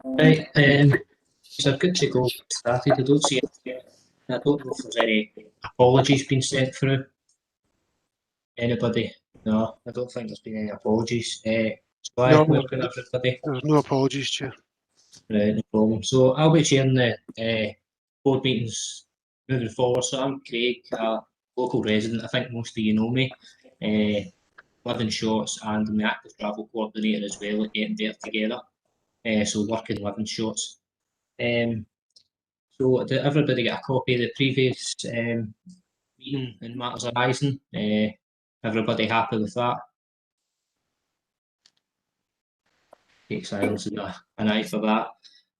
Right, so good to go started. I don't see it. I don't know if there's any apologies been sent through. Anybody? No, I don't think there's been any apologies. No, welcome everybody. there's no apologies, Chair. Right, no problem. So I'll be chairing the board meetings moving forward. So I'm Craig, a local resident. I think most of you know me. Live in Shorts and I'm the active travel coordinator as well at Getting Better Together. So working live in Shorts. So did everybody get a copy of the previous meeting in Matters Arising? Everybody happy with that? Take silence as an eye for that.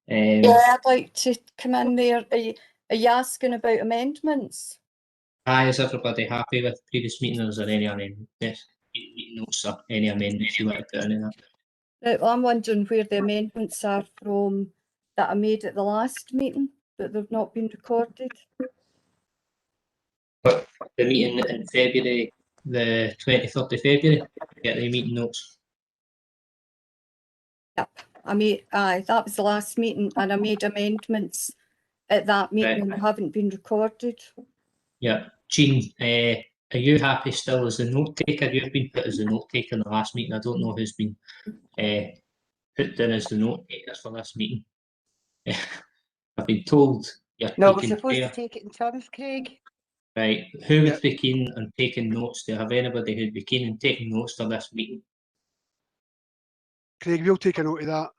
Yeah, I'd like to come in there. Are you asking about amendments? Aye, is everybody happy with the previous meeting, or is there any amendments, notes or any amendments you want to put in that? Right, well, I'm wondering where the amendments are from that I made at the last meeting, that they've not been recorded. But the meeting in February, the 23rd of February, get the meeting notes. Yep, aye, that was the last meeting, and I made amendments at that meeting, and they haven't been recorded. Yeah, Jean, are you happy still as the note taker? You've been put as the note taker in the last meeting. I don't know who's been put in as the note takers for this meeting. I've been told No, we're supposed to take it in turns, Craig. Right, who would be keen on taking notes? Do you have anybody who'd be keen on taking notes for this meeting? Craig, we'll take a note of that.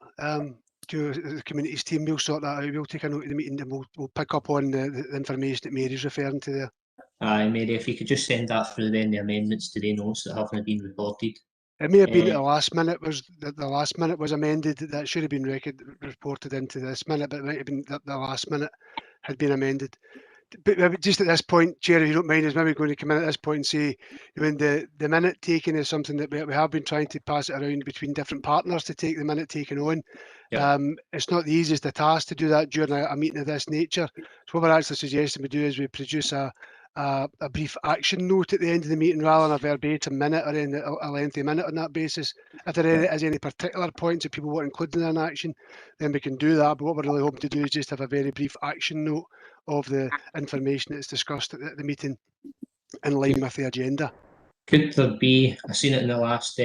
To the communities team, we'll sort that out. We'll take a note of the meeting and we'll pick up on the information that Mary's referring to there. Aye, Mary, if you could just send that through then, the amendments to the notes that haven't been reported. It may have been at the last minute the last minute was amended. That should have been reported into this minute, but it might have been that the last minute had been amended. But just at this point, Chair, if you don't mind, is maybe going to come in at this point and say, when the minute taking is something that we have been trying to pass it around between different partners to take the minute taken on. Yeah. It's not the easiest of tasks to do that during a meeting of this nature. So what we're actually suggesting we do is we produce a brief action note at the end of the meeting rather than a verbatim minute or a lengthy minute on that basis. If there is any particular points that people want included in an action, then we can do that. But what we're really hoping to do is just have a very brief action note of the information that's discussed at the meeting in line with the agenda. Could there be, I've seen it in the last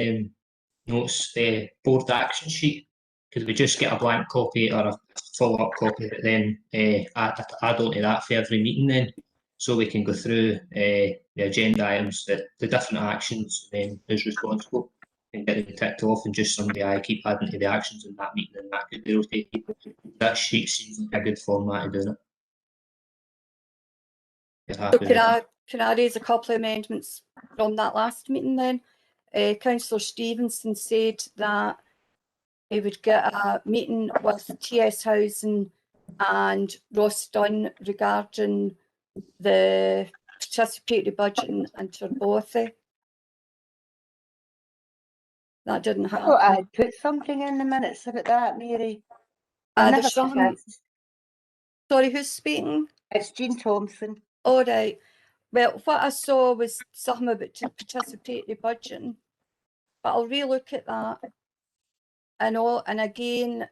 notes, the board action sheet? Could we just get a blank copy or a follow-up copy that then add on to that for every meeting then? So we can go through the agenda items, the different actions, and then who's responsible, and get them ticked off, and just somebody keep adding to the actions in that meeting, and that could be rotated. That sheet seems like a good format of doing it. So can I raise a couple of amendments from that last meeting then? Councillor Stevenson said that he would get a meeting with TS Housing and Ross Dunn regarding the participatory budget and Turbothy. That didn't happen. I thought I had put something in the minutes about that, Mary. Sorry, who's speaking? It's Jean Thompson. All right. Well, what I saw was something about participatory budgeting, but I'll relook at that. And again,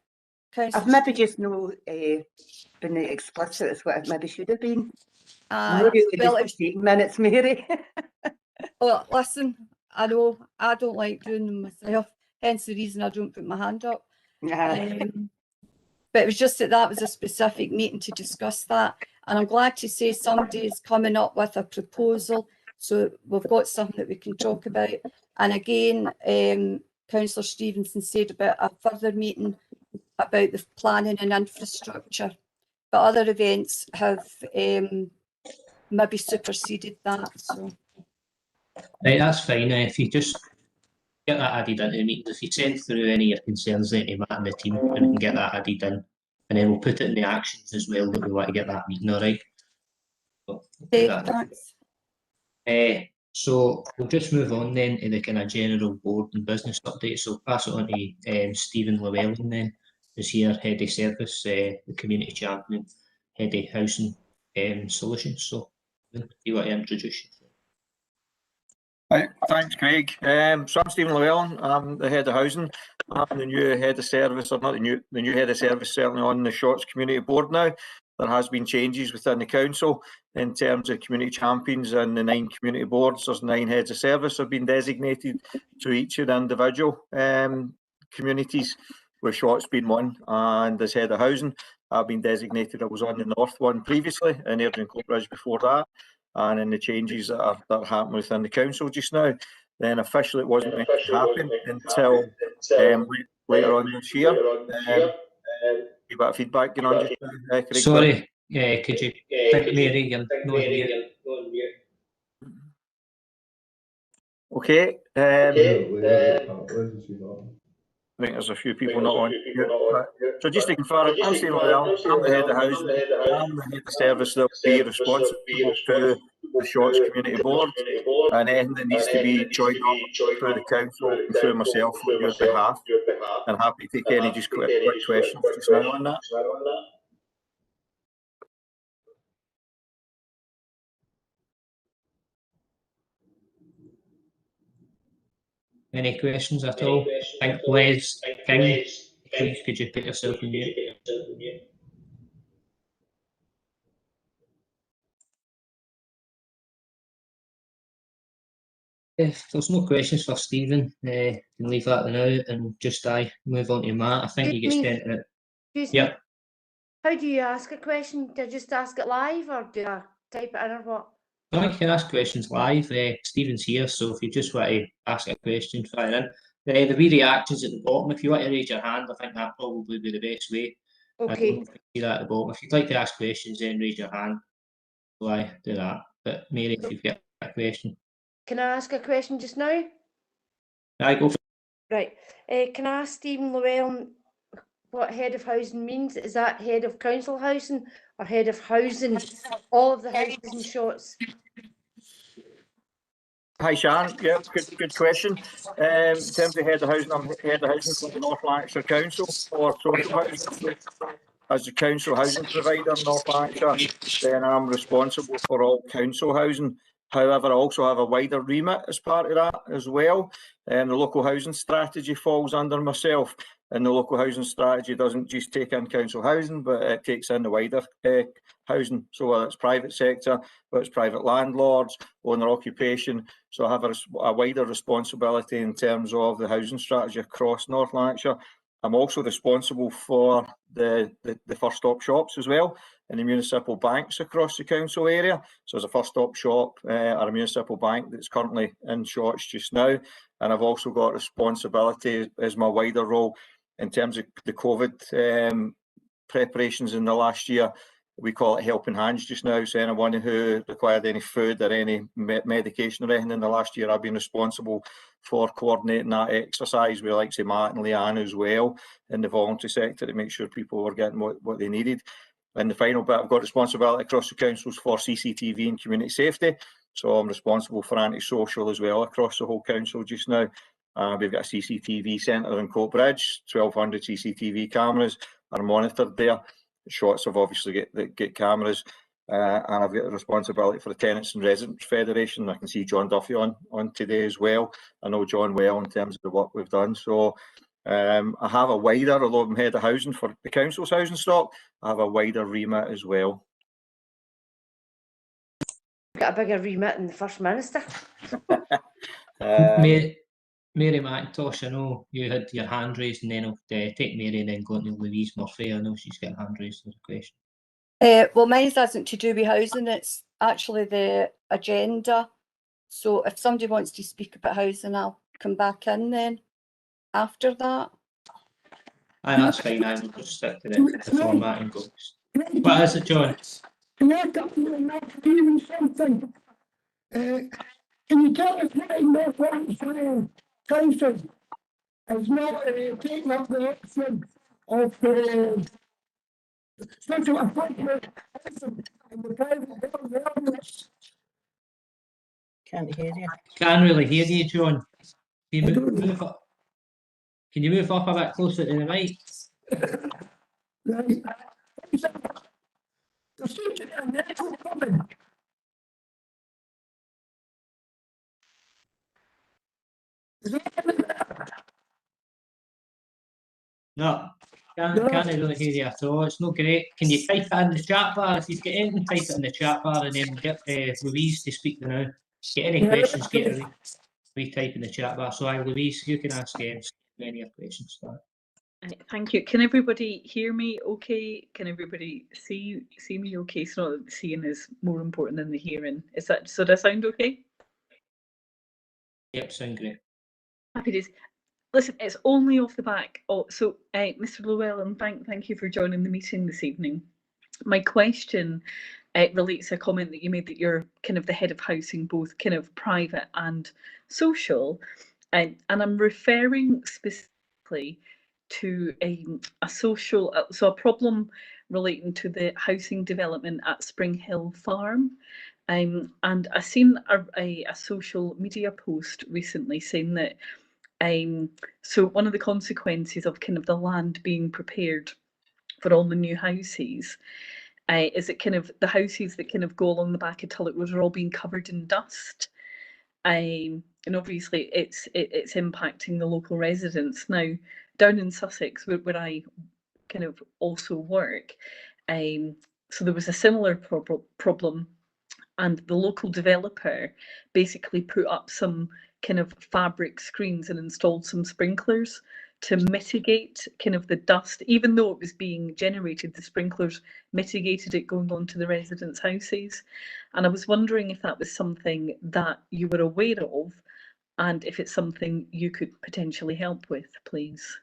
I've maybe just no been explicit as what it maybe should have been. Well, just 15 minutes, Mary. Well, listen, I know I don't like doing them myself, hence the reason I don't put my hand up. But it was just that was a specific meeting to discuss that. And I'm glad to say somebody is coming up with a proposal. So we've got something that we can talk about. And again, Councillor Stevenson said about a further meeting about the planning and infrastructure. But other events have maybe superseded that. So. Right, that's fine. If you just get that added into the meetings, if you send through any of your concerns to Matt and the team, and we can get that added in, and then we'll put it in the actions as well that we want to get that meeting, all right? So, thanks. So we'll just move on then to the kind of general board and business update. So pass it on to Stephen Llewellyn then, who's here, Head of Service, the Community Champion, Head of Housing Solutions. So you want to introduce yourself? Right, thanks, Craig. So I'm Stephen Llewellyn. I'm the Head of Housing. and the new head of service, or not the new head of service, certainly on the Shorts Community Board now. There has been changes within the council in terms of community champions and the 9 community boards. There's 9 heads of service have been designated to each of the individual communities, with Shorts being one, and as head of housing, I've been designated. I was on the North one previously, and Airdrie and Coatbridge before that, and in the changes that are happening within the council just now, then officially it wasn't meant to happen until later on this year. A bit of feedback going on just now, Craig. Sorry, could you think, Mary, you're not here. Okay. I think there's a few people not on here. So just to confirm, I'm Stephen Well, I'm the head of housing, I'm the head of service that will be responsible to the Shorts Community Board, and anything that needs to be joined up through the council and through myself on your behalf. I'm happy to take any just quick questions just now on that. Any questions at all? I think Les King, please could you put yourself in mute? If there's no questions for Stephen, can leave that now and just move on to Matt. I think you get spent it. Yep. How do you ask a question? Do I just ask it live, or do I type it in, or what? No, you can ask questions live. Stephen's here, so if you just want to ask a question, fire in. The wee reactions at the bottom, if you want to raise your hand, I think that probably be the best way. Okay. I don't know if you see that at the bottom. If you'd like to ask questions, then raise your hand. So I do that. But Mary, if you've got a question. Can I ask a question just now? I go for it. Right. Can I ask Stephen Llewellyn what head of housing means? Is that head of council housing or head of housing? All of the houses and Shorts? Hi, Sharon. Yeah, good question. In terms of head of housing, I'm head of housing for the North Lanarkshire Council for social housing. As the council housing provider in North Lanarkshire, then I'm responsible for all council housing. However, I also have a wider remit as part of that as well. The local housing strategy falls under myself, and the local housing strategy doesn't just take in council housing, but it takes in the wider housing. So whether it's private sector, whether it's private landlords, owner occupation. So I have a wider responsibility in terms of the housing strategy across North Lanarkshire. I'm also responsible for the first stop shops as well, and the municipal banks across the council area. So there's a first stop shop at a municipal bank that's currently in Shorts just now, and I've also got responsibility as my wider role in terms of the COVID preparations in the last year. We call it helping hands just now. So anyone who required any food or any medication or anything in the last year, I've been responsible for coordinating that exercise with, like, say, Matt and Leanne as well in the voluntary sector to make sure people were getting what they needed. And the final bit, I've got responsibility across the councils for CCTV and community safety. So I'm responsible for antisocial as well across the whole council just now. We've got a CCTV centre in Coatbridge, 1,200 CCTV cameras are monitored there. Shorts have obviously get cameras, and I've got a responsibility for the Tenants and Residents Federation. I can see John Duffy on today as well. I know John well in terms of the work we've done. So I have a wider, although I'm head of housing for the council's housing stock, I have a wider remit as well. Got a bigger remit than the First Minister. Mary McIntosh, I know you had your hand raised, and then I'll take Mary and then go to Louise Murphy. I know she's got a hand raised as a question. Well, mine isn't to do with housing, it's actually the agenda. So if somebody wants to speak about housing, I'll come back in then after that. Aye, that's fine. I will just stick to the format and go. What is it, John? Can you tell us why North Lanarkshire Council has not taken up the option of special appointment in the private building? Can't hear you. Can't really hear you, John. Can you move up? Can you move up a bit closer to the mic? Right. The student and natural woman. No, No. can't really hear you at all. It's not great. Can you type it in the chat bar? If you've got anything, type it in the chat bar and then get Louise to speak now. Get any questions, get a retype in the chat bar. So Louise, you can ask any of your questions. Thank you. Can everybody hear me okay? Can everybody see me okay? It's not that the seeing is more important than the hearing. Is that, so does that sound okay? Yep, sound great. Happy days. Listen, it's only off the back. So Mr. Llewellyn, thank you for joining the meeting this evening. My question relates to a comment that you made that you're kind of the head of housing, both kind of private and social. And I'm referring specifically to a social, so a problem relating to the housing development at Spring Hill Farm. And I seen a social media post recently saying that so one of the consequences of kind of the land being prepared for all the new houses is that kind of the houses that kind of go along the back of Tulloch Road are all being covered in dust. And obviously it's impacting the local residents. Now, down in Sussex, where I kind of also work, so there was a similar problem, and the local developer basically put up some kind of fabric screens and installed some sprinklers to mitigate kind of the dust. Even though it was being generated, the sprinklers mitigated it going on to the residents' houses. And I was wondering if that was something that you were aware of, and if it's something you could potentially help with, please.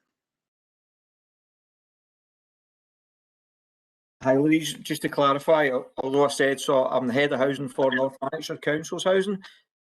Hi Louise, just to clarify, although I said so, I'm the head of housing for North Lanarkshire Council's housing.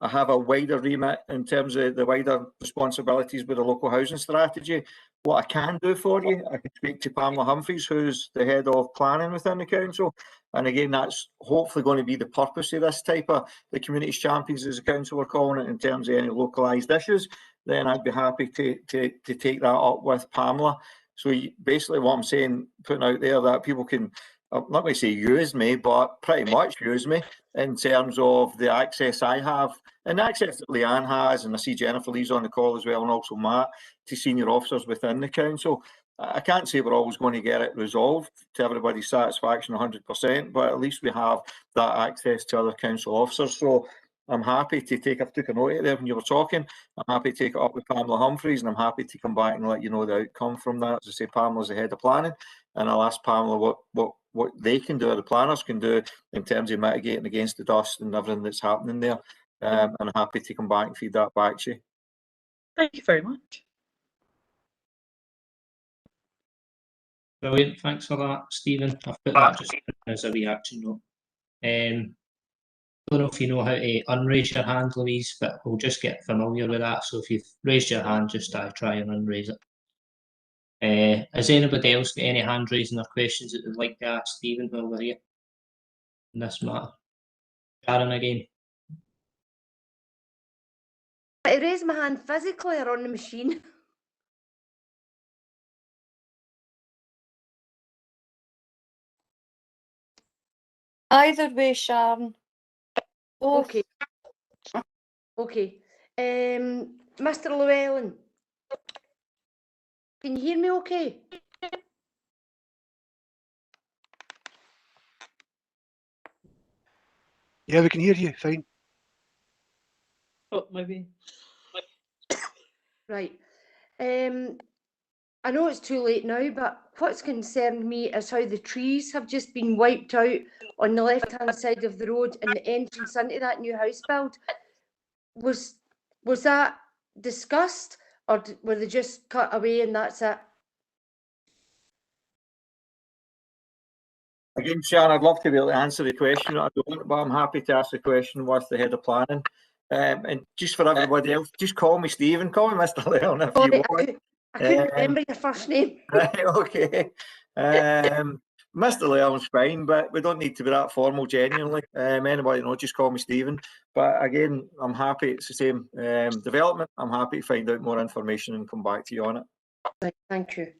I have a wider remit in terms of the wider responsibilities with the local housing strategy. What I can do for you, I can speak to Pamela Humphreys, who's the head of planning within the council. And again, that's hopefully going to be the purpose of this type of the communities champions, as the council are calling it, in terms of any localised issues. Then I'd be happy to take that up with Pamela. So basically what I'm saying, putting out there that people can, I'm not going to say use me, but pretty much use me in terms of the access I have and the access that Leanne has, and I see Jennifer Lee's on the call as well, and also Matt, to senior officers within the council. I can't say we're always going to get it resolved to everybody's satisfaction 100%, but at least we have that access to other council officers. So I'm happy to take, I took a note of there when you were talking, I'm happy to take it up with Pamela Humphreys, and I'm happy to come back and let you know the outcome from that. As I say, Pamela's the head of planning, and I'll ask Pamela what they can do, or the planners can do, in terms of mitigating against the dust and everything that's happening there. And I'm happy to come back and feed that back to you. Thank you very much. Brilliant, thanks for that, Stephen. I've put that just as a reaction note. I don't know if you know how to unraise your hand, Louise, but we'll just get familiar with that. So if you've raised your hand, just try and unraise it. Has anybody else got any hand raising or questions that they'd like to ask Stephen while we're here in this matter? Sharon again. I raise my hand physically or on the machine? Either way, Sharon. Okay. Okay. Mr. Llewellyn, can you hear me okay? Yeah, we can hear you, fine. Oh, maybe. Right. I know it's too late now, but what's concerned me is how the trees have just been wiped out on the left-hand side of the road and the entrance into that new house build. Was that discussed, or were they just cut away and that's it? Again, Sharon, I'd love to be able to answer the question. I don't, but I'm happy to ask the question with the head of planning. And just for everybody else, just call me Stephen. Call me Mr. Leon if you want. I couldn't remember your first name. Right, okay. Mr. Leon's fine, but we don't need to be that formal, genuinely. Anybody know, just call me Stephen. But again, I'm happy, it's the same development. I'm happy to find out more information and come back to you on it. Right, thank you.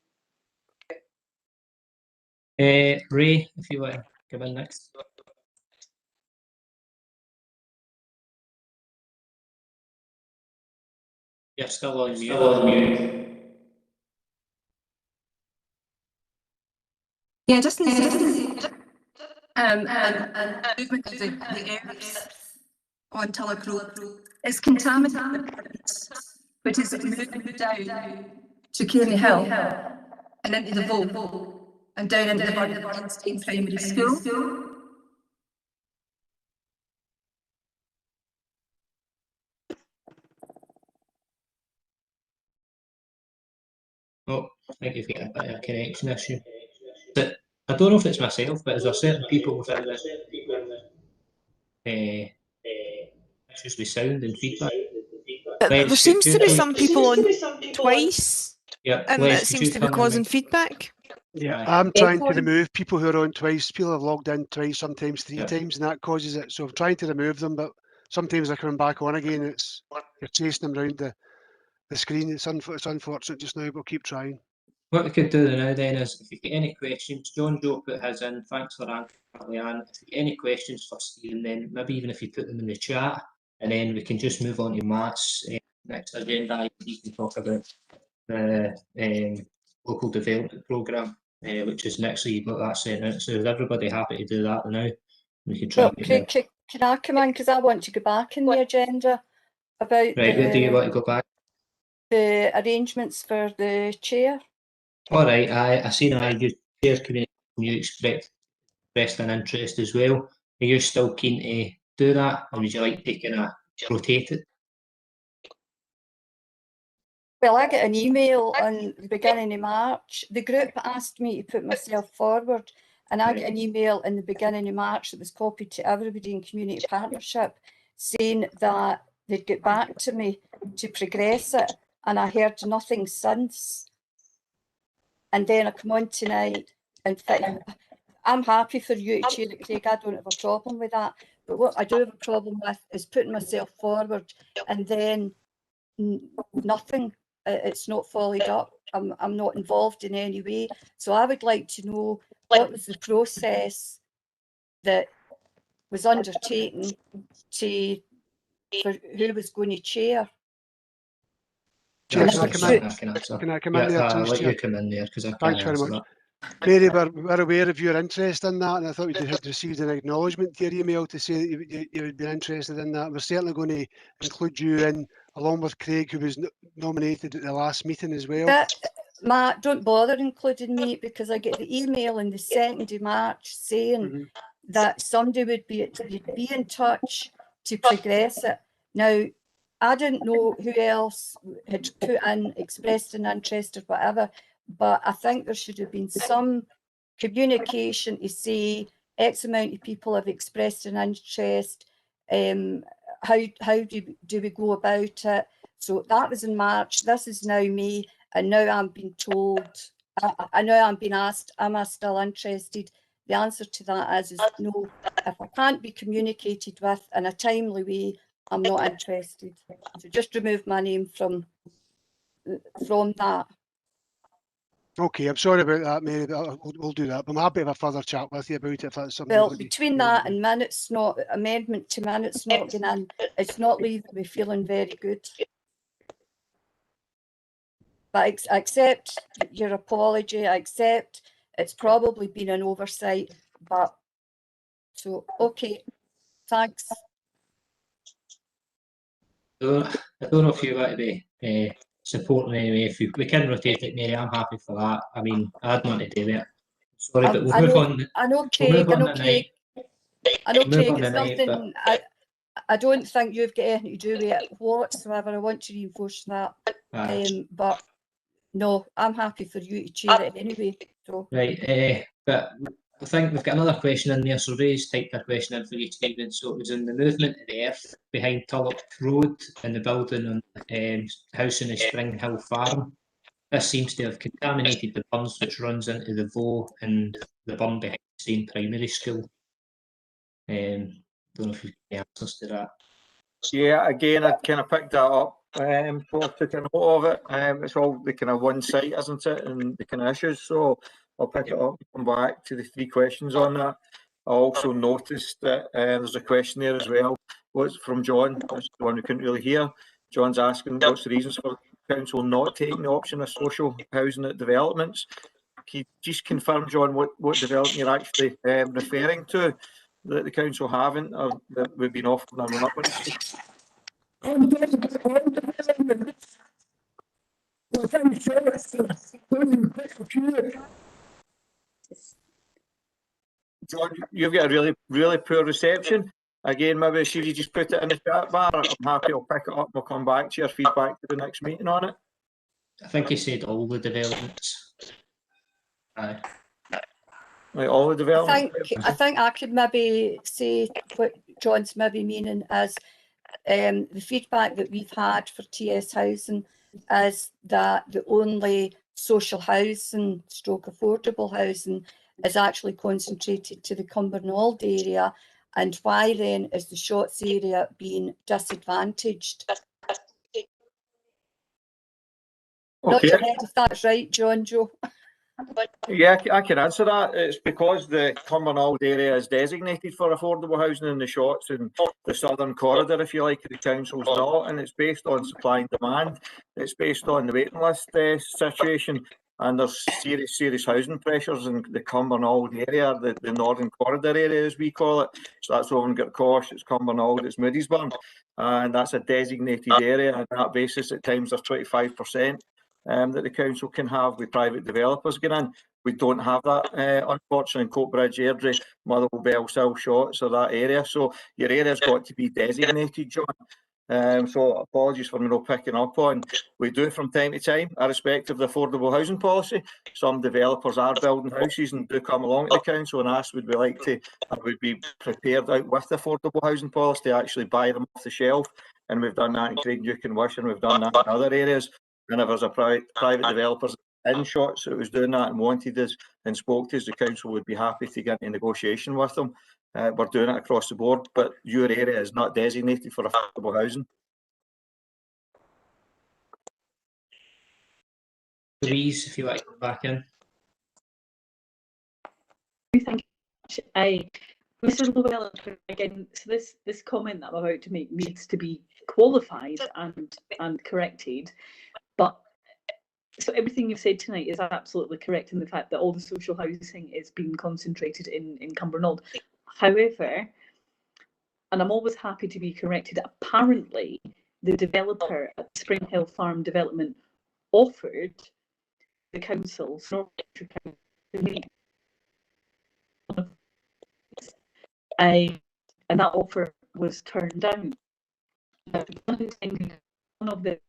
Ray, if you want to come in next. You're still on mute. Yeah, just in the and movement of the earth on Tulloch Road is contaminated, which is moving down to Carey Hill and into the Voe and down into the Burnstein Primary School. Oh, I think you've got a bit of a connection issue. But I don't know if it's myself, but is there certain people within this issues with sound and feedback? There seems to be some people on twice. Yeah, that seems to be causing feedback. Yeah, I'm trying to remove people who are on twice. People have logged in twice, sometimes three times, and that causes it. So I'm trying to remove them, but sometimes they're coming back on again. You're chasing them around the screen. It's unfortunate just now, but we'll keep trying. What we could do now then is, if you get any questions, John Joe put his in. Thanks for answering, Leanne. If you get any questions for Stephen, then maybe even if you put them in the chat, and then we can just move on to Matt's next agenda. He can talk about the local development programme, which is next week. Got that sent out. So is everybody happy to do that now? We can try. Well, can I come in, because I want to go back in the agenda about where do you want to go back? The arrangements for the chair. All right, I seen you chair community. You expressed an interest as well. Are you still keen to do that, or would you like to kind of rotate it? Well, I got an email on the beginning of March. The group asked me to put myself forward, and I got an email in the beginning of March that was copied to everybody in Community Partnership saying that they'd get back to me to progress it, and I heard nothing since. And then I come on tonight, and I'm happy for you to chair it, Craig. I don't have a problem with that. But what I do have a problem with is putting myself forward and then nothing. It's not followed up. I'm not involved in any way. So I would like to know what was the process that was undertaken for who was going to chair. Chair, can I come in there? I'll let you come in there, because I can't answer that. Mary, we're aware of your interest in that, and I thought you had received an acknowledgement to your email to say that you would be interested in that. We're certainly going to include you in, along with Craig, who was nominated at the last meeting as well. Matt, don't bother including me, because I get the email on the 2nd of March saying that somebody would be in touch to progress it. Now, I didn't know who else had put in, expressed an interest or whatever, but I think there should have been some communication to say X amount of people have expressed an interest. How do we go about it? So that was in March. This is now May, and now I'm being told, I know I'm being asked, am I still interested? The answer to that is no. If I can't be communicated with in a timely way, I'm not interested. So just remove my name from that. Okay, I'm sorry about that, Mary. We'll do that. But I'm happy to have a further chat with you about it if that's something. Well, between that and minutes not amendment to minutes not going in, it's not leaving me feeling very good. But I accept your apology. I accept it's probably been an oversight. But so okay, thanks. I don't know if you want to be supporting anyway. If we can rotate it, Mary, I'm happy for that. I mean, I'd want to do it. Sorry, but we'll move on. I know, Craig. It's something I don't think you've got anything to do with it whatsoever. I want to reinforce that. But no, I'm happy for you to chair it anyway. So. Right, but I think we've got another question in there. So Ray's typed a question in for you, Stephen. So it was in the movement of the earth behind Tulloch Road and the building on house in the Spring Hill Farm. This seems to have contaminated the burns which runs into the Voe and the burn behind Stain Primary School. Don't know if you have answers to that. Yeah, again, I kind of picked that up. Paul took a note of it. It's all the kind of one site, isn't it, and the kind of issues. So I'll pick it up and come back to the 3 questions on that. I also noticed that there's a question there as well. What's from John? That's the one we couldn't really hear. John's asking what's the reasons for council not taking the option of social housing at developments. can you just confirm, John, what development you're actually referring to that the council haven't, or that we've been offered and we're not going to see? I'm talking about all developments within shorts, including Participatory. John, you've got a really poor reception. Again, maybe if you just put it in the chat bar, I'm happy, I'll pick it up, we'll come back to your feedback to the next meeting on it. I think he said all the developments. Aye. Like all the developments? I think I could maybe say what John's maybe meaning is the feedback that we've had for TS housing is that the only social housing stroke affordable housing is actually concentrated to the Cumbernauld area, and why then is the Shotts area being disadvantaged? Not your head if that's right, Joe. Yeah, I can answer that. It's because the Cumbernauld area is designated for affordable housing in the Shotts, and the southern corridor, if you like, the council's not, and it's based on supply and demand. It's based on the waiting list situation, and there's serious housing pressures in the Cumbernauld area, the northern corridor area as we call it. So that's over in Gartcosh, it's Cumbernauld, it's Moodiesburn, and that's a designated area. On that basis, at times there's 25%. That the council can have with private developers get in. We don't have that, unfortunately, in Coatbridge, Airdrie, Motherwell, Bellsill, Shotts, or that area. So your area's got to be designated, John. So apologies for me not picking up on. We do it from time to time, irrespective of the affordable housing policy. Some developers are building houses and do come along to the council and ask, would we like to, and would be prepared out with the affordable housing policy to actually buy them off the shelf. And we've done that in Craigduke and Wish, and we've done that in other areas. And if there's a private developers in Shotts that was doing that and wanted us and spoke to us, the council would be happy to get into negotiation with them. We're doing it across the board, but your area is not designated for affordable housing. Louise, if you like to come back in. Thank you. Mr. Llewellyn, again, so this comment that I'm about to make needs to be qualified and corrected. But so everything you've said tonight is absolutely correct in the fact that all the social housing is being concentrated in Cumbernauld. However, and I'm always happy to be corrected, apparently the developer at Spring Hill Farm Development offered the council, and that offer was turned down. Now, one of the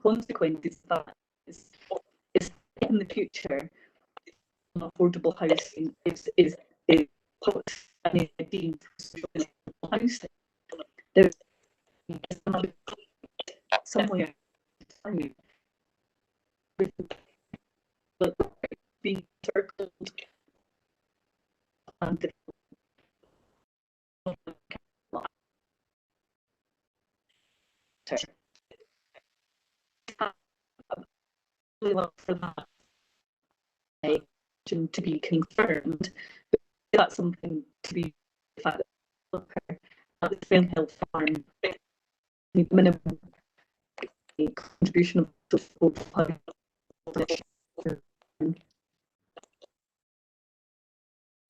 consequences of that is in the future, affordable housing is deemed housing. There's another somewhere being circled and for that to be confirmed, but that's something to be the fact that at the Spring Hill Farm minimum contribution of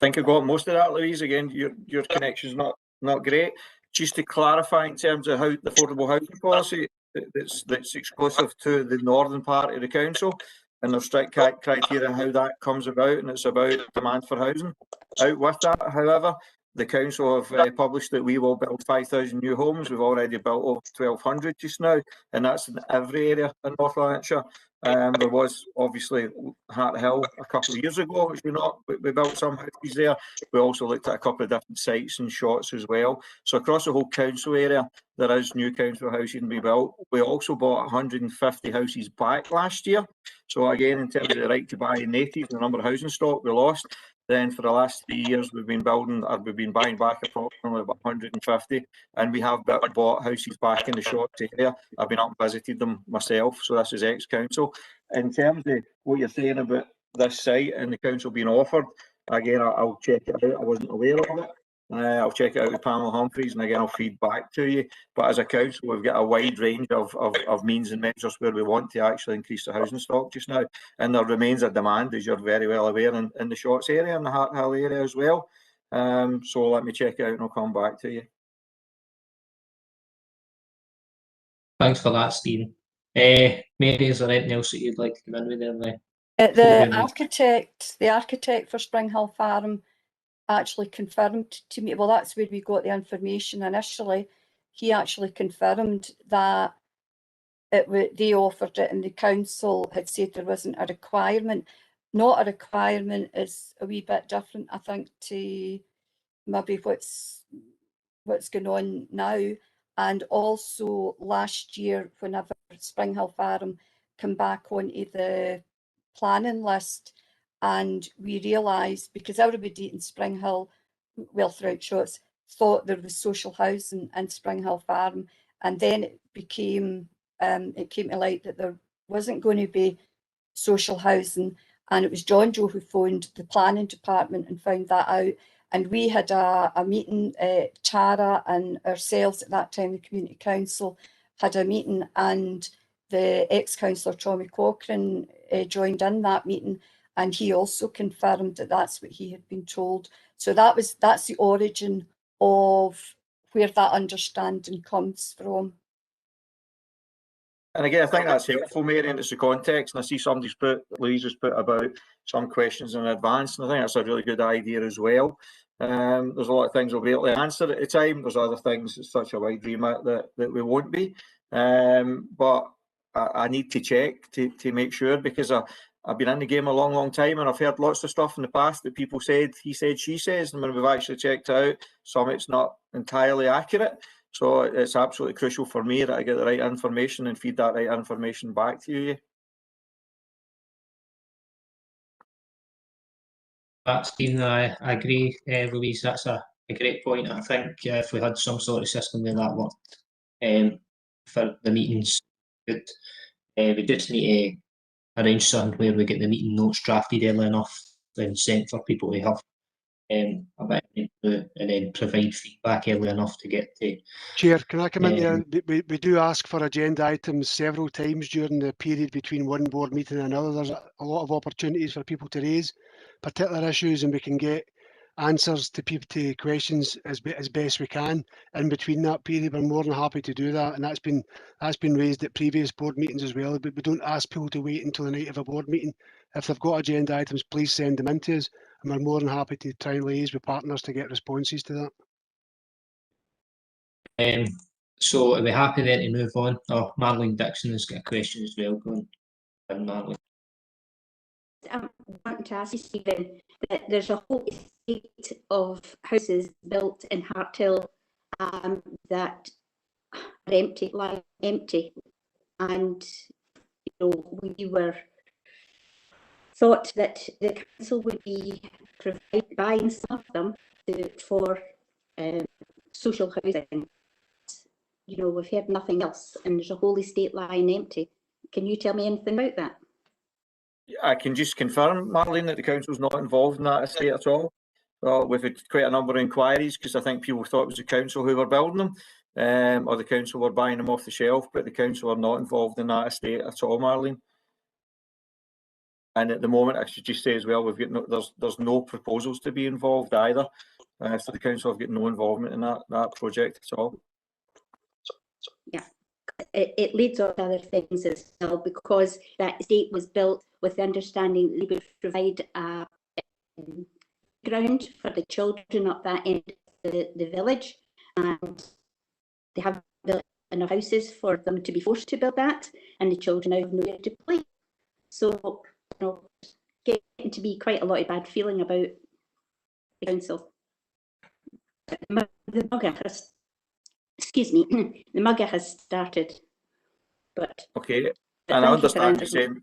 I think I got most of that, Louise. Again, your connection's not great. Just to clarify, in terms of how the affordable housing policy, that's exclusive to the northern part of the council, and there's strict criteria how that comes about, and it's about demand for housing. Out with that, however, the council have published that we will build 5,000 new homes. We've already built over 1,200 just now, and that's in every area in North Lanarkshire. There was obviously Hart Hill a couple of years ago, which we built some houses there. We also looked at a couple of different sites and Shotts as well. So across the whole council area, there is new council housing to be built. We also bought 150 houses back last year. So again, in terms of the right to buy in native, the number of housing stock we lost. Then for the last 3 years, we've been buying back approximately about 150, and we have bought houses back in the Shotts area. I've been up and visited them myself, so this is ex-council. In terms of what you're saying about this site and the council being offered, again, I'll check it out. I wasn't aware of it. I'll check it out with Pamela Humphreys, and again, I'll feed back to you. But as a council, we've got a wide range of means and measures where we want to actually increase the housing stock just now. And there remains a demand, as you're very well aware, in the Shorts area and the Hart Hill area as well. So let me check it out and I'll come back to you. Thanks for that, Stephen. Mary, is there anything else that you'd like to come in with there? The architect for Spring Hill Farm actually confirmed to me, well, that's where we got the information initially. He actually confirmed that they offered it and the council had said there wasn't a requirement. Not a requirement is a wee bit different, I think, to maybe what's going on now. And also last year, whenever Spring Hill Farm came back onto the planning list, and we realised, because everybody in Spring Hill, well, throughout Shorts, thought there was social housing in Spring Hill Farm, and then it came to light that there wasn't going to be social housing, and it was John Joe who phoned the planning department and found that out. And we had a meeting, Tara and ourselves at that time, the Community Council, had a meeting, and the ex-councillor Tommy Cochrane joined in that meeting, and he also confirmed that that's what he had been told. So that's the origin of where that understanding comes from. And again, I think that's helpful, Mary, and it's the context. And I see Louise has put about some questions in advance, and I think that's a really good idea as well. There's a lot of things we'll be able to answer at the time. There's other things, it's such a wide remit that we won't be. But I need to check to make sure, because I've been in the game a long time, and I've heard lots of stuff in the past that people said, he said, she says, and when we've actually checked it out, some it's not entirely accurate. So it's absolutely crucial for me that I get the right information and feed that right information back to you. Stephen, I agree, Louise, that's a great point. I think if we had some sort of system where that worked for the meetings, good. We just need to arrange something where we get the meeting notes drafted early enough and sent for people to have a bit and then provide feedback early enough to get to. Chair, can I come in there? We do ask for agenda items several times during the period between one board meeting and another. There's a lot of opportunities for people to raise particular issues, and we can get answers to questions as best we can in between that period. We're more than happy to do that, and that's been raised at previous board meetings as well. But we don't ask people to wait until the night of a board meeting. If they've got agenda items, please send them in to us, and we're more than happy to try and liaise with partners to get responses to that. So are we happy then to move on? Oh, Marlene Dixon has got a question as well. Go on, Marlene. I want to ask you, Stephen, that there's a whole estate of houses built in Hart Hill that are lying empty, and we thought that the council would be buying some of them for social housing. We've heard nothing else, and there's a whole estate lying empty. Can you tell me anything about that? I can just confirm, Marlene, that the council's not involved in that estate at all. Well, we've had quite a number of inquiries, because I think people thought it was the council who were building them, or the council were buying them off the shelf, but the council are not involved in that estate at all, Marlene. And at the moment, I should just say as well, we've got there's no proposals to be involved either. So the council have got no involvement in that project at all. Yeah, it leads on to other things as well, because that estate was built with the understanding that they would provide a ground for the children up that end of the village, and they have built enough houses for them to be forced to build that, and the children now have nowhere to play. So, getting to be quite a lot of bad feeling about the council. The mugger has started, but okay, and I understand you saying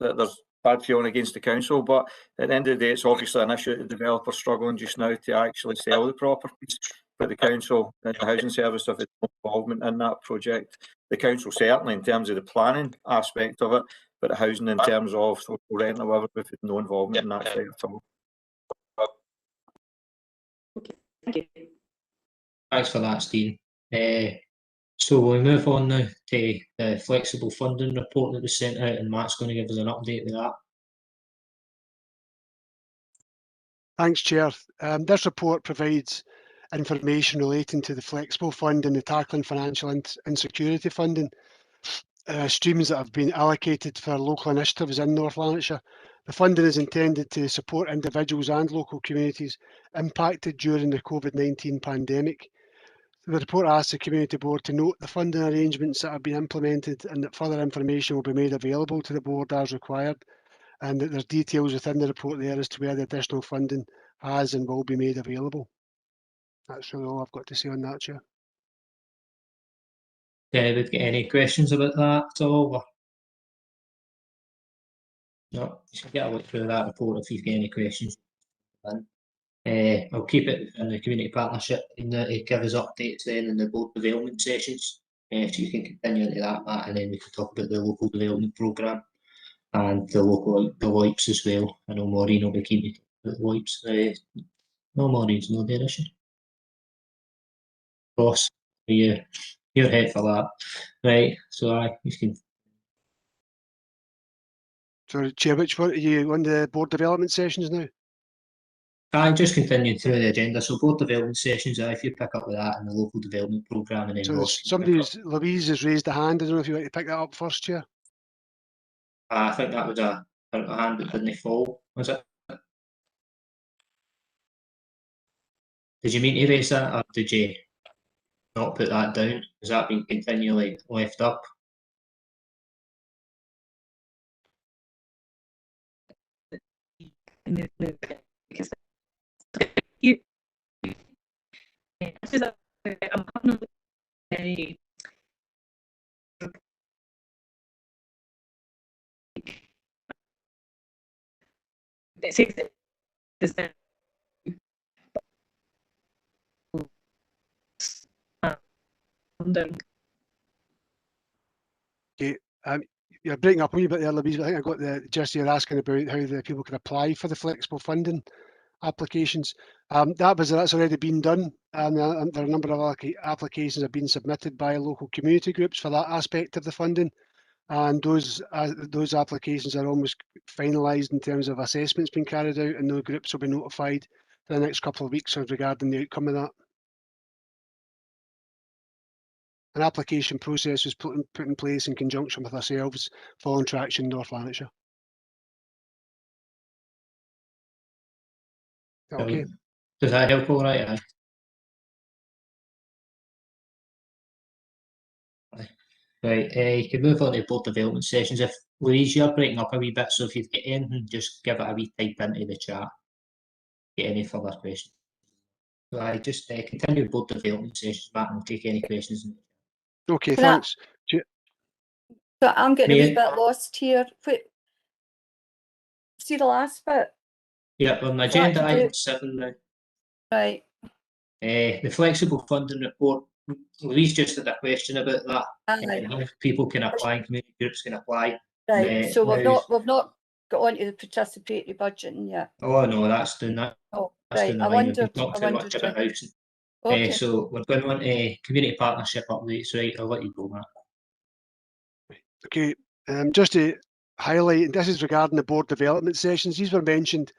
that there's bad feeling against the council, but at the end of the day, it's obviously an issue that the developer's struggling just now to actually sell the properties. But the council and the housing service have no involvement in that project. The council certainly in terms of the planning aspect of it, but the housing in terms of social rent or whatever, we've had no involvement in that side at all. Okay, Thank you. Thanks for that, Stephen. So we'll move on now to the flexible funding report that was sent out, and Matt's going to give us an update with that. Thanks, Chair. This report provides information relating to the flexible fund and the tackling financial insecurity funding streams that have been allocated for local initiatives in North Lanarkshire. The funding is intended to support individuals and local communities impacted during the COVID-19 pandemic. The report asks the Community Board to note the funding arrangements that have been implemented and that further information will be made available to the Board as required, and that there's details within the report there as to where the additional funding has and will be made available. That's really all I've got to say on that, Chair. David, get any questions about that at all? No, you should get a look through that report if you've got any questions. I'll keep it in the community partnership and to give us updates then in the board development sessions. So you can continue into that, Matt, and then we can talk about the local development programme and the WIPes as well. I know Maureen will be keen to talk about the WIPes. No, Maureen's not there, is she? Boss, you're head for that. Right, so you can. So, Chair, which one are you on the board development sessions now? I just continued through the agenda. So board development sessions, if you pick up with that and the local development programme, and then So Ross. Louise has raised a hand. I don't know if you want to pick that up first, Chair. I think that was a hand that didn't fall, was it? Did you mean to raise that, or did you not put that down? Has that been continually left up? Because you, I'm having a it says that Okay, you're breaking up a wee bit there, Louise, but I think I got the gist you're asking about how the people can apply for the flexible funding applications. That's already been done, and there are a number of applications have been submitted by local community groups for that aspect of the funding, and those applications are almost finalised in terms of assessments being carried out, and those groups will be notified for the next couple of weeks regarding the outcome of that. An application process was put in place in conjunction with ourselves, following traction in North Lanarkshire. Okay. Does that help all right? Right, you can move on to board development sessions. If Louise, you're breaking up a wee bit, so if you've got anything, just give it a wee type into the chat. Get any further questions? So I just continue board development sessions, Matt, and take any questions. Okay, thanks. So I'm getting a wee bit lost here. See the last bit? Yeah, on agenda item 7 now. Right. The flexible funding report. Louise just had a question about that. How people can apply, and community groups can apply. Right. So we've not got onto the participatory budgeting yet. Oh no, that's doing that. Oh, that's right. doing the line. We've talked too much about housing. Okay. So we're going on to community partnership updates. Right, I'll let you go, Matt. Okay, just to highlight, this is regarding the board development sessions. These were mentioned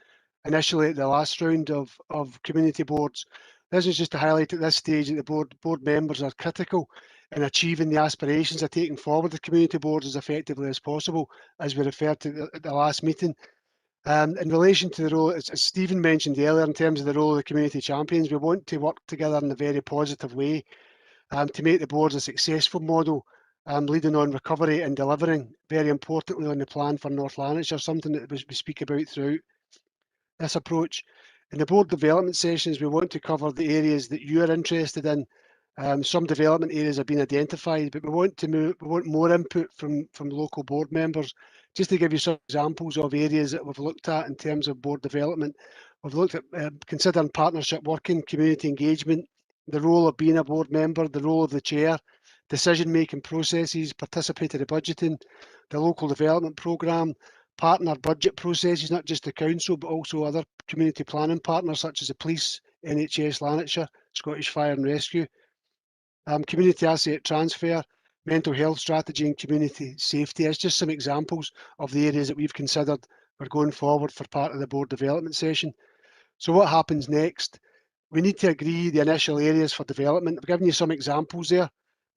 initially at the last round of community boards. This is just to highlight at this stage that the board members are critical in achieving the aspirations of taking forward the community boards as effectively as possible, as we referred to at the last meeting. In relation to the role, as Stephen mentioned earlier, in terms of the role of the community champions, we want to work together in a very positive way to make the boards a successful model, leading on recovery and delivering, very importantly, on the plan for North Lanarkshire, something that we speak about throughout this approach. In the board development sessions, we want to cover the areas that you are interested in. Some development areas have been identified, but we want more input from local board members. Just to give you some examples of areas that we've looked at in terms of board development, we've looked at considering partnership working, community engagement, the role of being a board member, the role of the chair, decision-making processes, participatory budgeting, the local development programme, partner budget processes, not just the council, but also other community planning partners such as the police, NHS Lanarkshire, Scottish Fire and Rescue. Community asset transfer, mental health strategy and community safety is just some examples of the areas that we've considered for going forward for part of the board development session. So what happens next? We need to agree the initial areas for development. I've given you some examples there,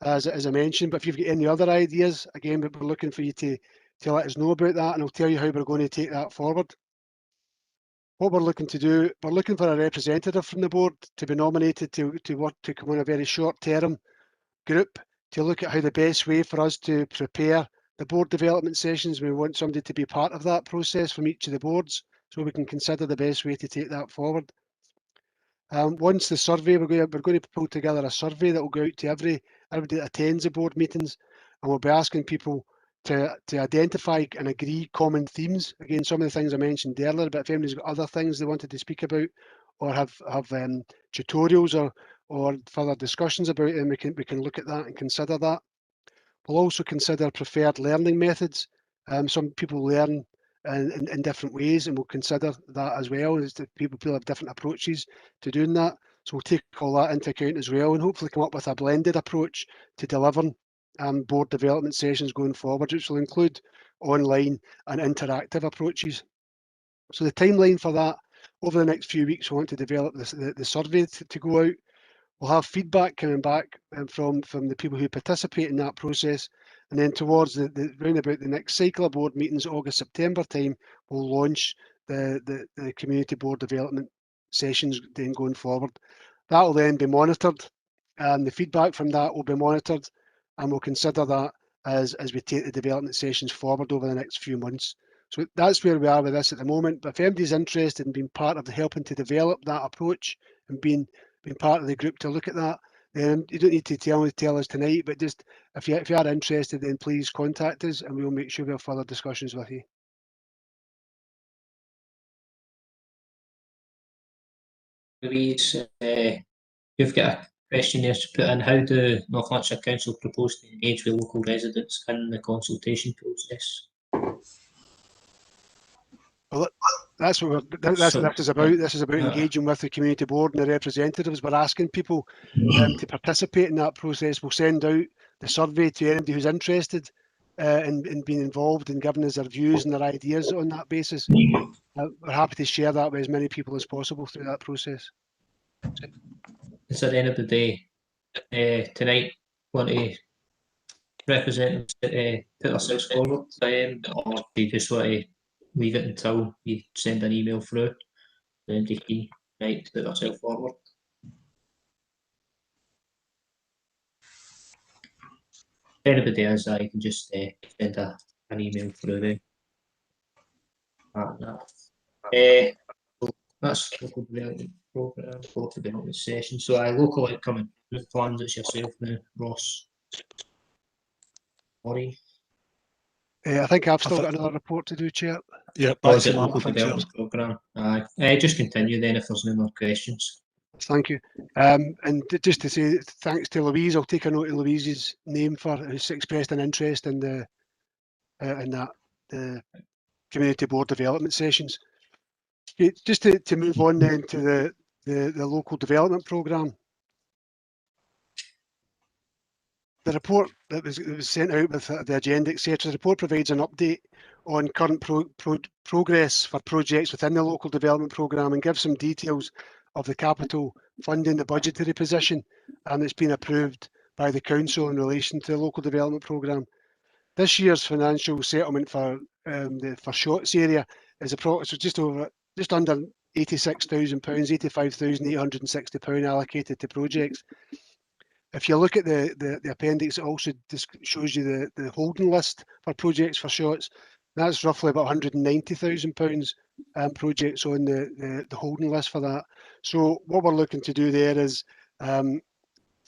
as I mentioned, but if you've got any other ideas, again, we're looking for you to let us know about that, and I'll tell you how we're going to take that forward. What we're looking to do, we're looking for a representative from the board to be nominated to come on a very short-term group to look at how the best way for us to prepare the board development sessions. We want somebody to be part of that process from each of the boards, so we can consider the best way to take that forward. Once the survey, we're going to pull together a survey that will go out to everybody that attends the board meetings, and we'll be asking people to identify and agree common themes. Again, some of the things I mentioned earlier, but if anybody's got other things they wanted to speak about or have tutorials or further discussions about them, we can look at that and consider that. We'll also consider preferred learning methods. Some people learn in different ways, and we'll consider that as well, as people have different approaches to doing that. So we'll take all that into account as well, and hopefully come up with a blended approach to delivering board development sessions going forward, which will include online and interactive approaches. So the timeline for that, over the next few weeks, we want to develop the survey to go out. We'll have feedback coming back from the people who participate in that process, and then towards round about the next cycle of board meetings, August, September time, we'll launch the community board development sessions then going forward. That will then be monitored, and the feedback from that will be monitored, and we'll consider that as we take the development sessions forward over the next few months. So that's where we are with this at the moment. But if anybody's interested in being part of helping to develop that approach and being part of the group to look at that, then you don't need to tell us tonight, but just if you are interested, then please contact us and we'll make sure we have further discussions with you. Louise, you've got a question there to put in. How do North Lanarkshire Council propose to engage with local residents in the consultation process? Well, that's what this is about. This is about engaging with the community board and the representatives. We're asking people to participate in that process. We'll send out the survey to anybody who's interested in being involved and giving us their views and their ideas on that basis. We're happy to share that with as many people as possible through that process. Is there anybody tonight want to represent put ourselves forward, or do you just want to leave it until you send an email through? Then they can put ourselves forward. If anybody is, you can just send an email through then. So that's local development program, local development session. So local outcome and plans, it's yourself now, Ross. Sorry. I think I've still got another report to do, Chair. Yeah, back to local development programme. Just continue then if there's no more questions. Thank you. And just to say thanks to Louise, I'll take a note of Louise's name for who's expressed an interest in the community board development sessions. Just to move on then to the local development programme. The report that was sent out with the agenda, etc. The report provides an update on current progress for projects within the local development programme and gives some details of the capital funding, the budgetary position, and it's been approved by the council in relation to the local development programme. This year's financial settlement for the Shotts area is just under £86,000, £85,860 allocated to projects. If you look at the appendix, it also shows you the holding list for projects for Shotts. That's roughly about £190,000 projects on the holding list for that. So what we're looking to do there is, for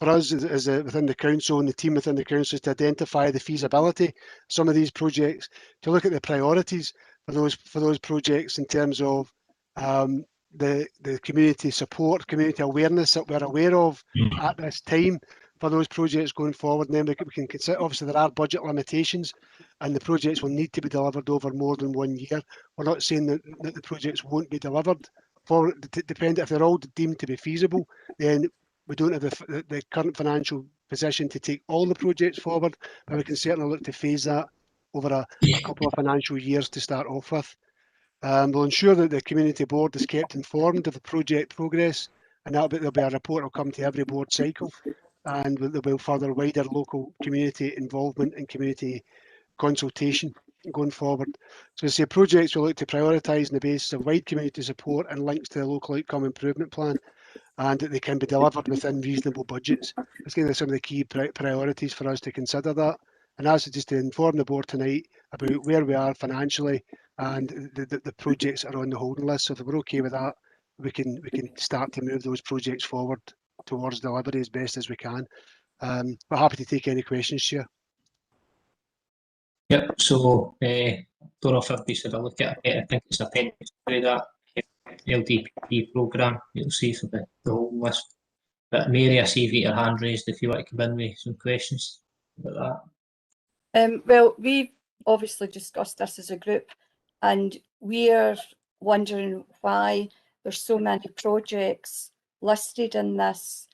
us as within the council and the team within the council, is to identify the feasibility of some of these projects, to look at the priorities for those projects in terms of the community support, community awareness that we're aware of at this time for those projects going forward. And then we can consider, obviously there are budget limitations and the projects will need to be delivered over more than 1 year. We're not saying that the projects won't be delivered depend if they're all deemed to be feasible, then we don't have the current financial position to take all the projects forward, but we can certainly look to phase that over a couple of financial years to start off with. We'll ensure that the community board is kept informed of the project progress, and there'll be a report will come to every board cycle, and there'll be further wider local community involvement and community consultation going forward. So as I say, projects will look to prioritise on the basis of wide community support and links to the local outcome improvement plan, and that they can be delivered within reasonable budgets. That's kind of some of the key priorities for us to consider that. And that's just to inform the board tonight about where we are financially and the projects that are on the holding list. So if we're okay with that, we can start to move those projects forward towards delivery as best as we can. We're happy to take any questions, Chair. Yep, so don't know if everybody's had a look at it. I think it's appendix to that LDP programme, you'll see for the whole list. But Mary, I see you've got your hand raised if you want to come in with some questions about that. Well, we've obviously discussed this as a group, and we're wondering why there's so many projects listed in this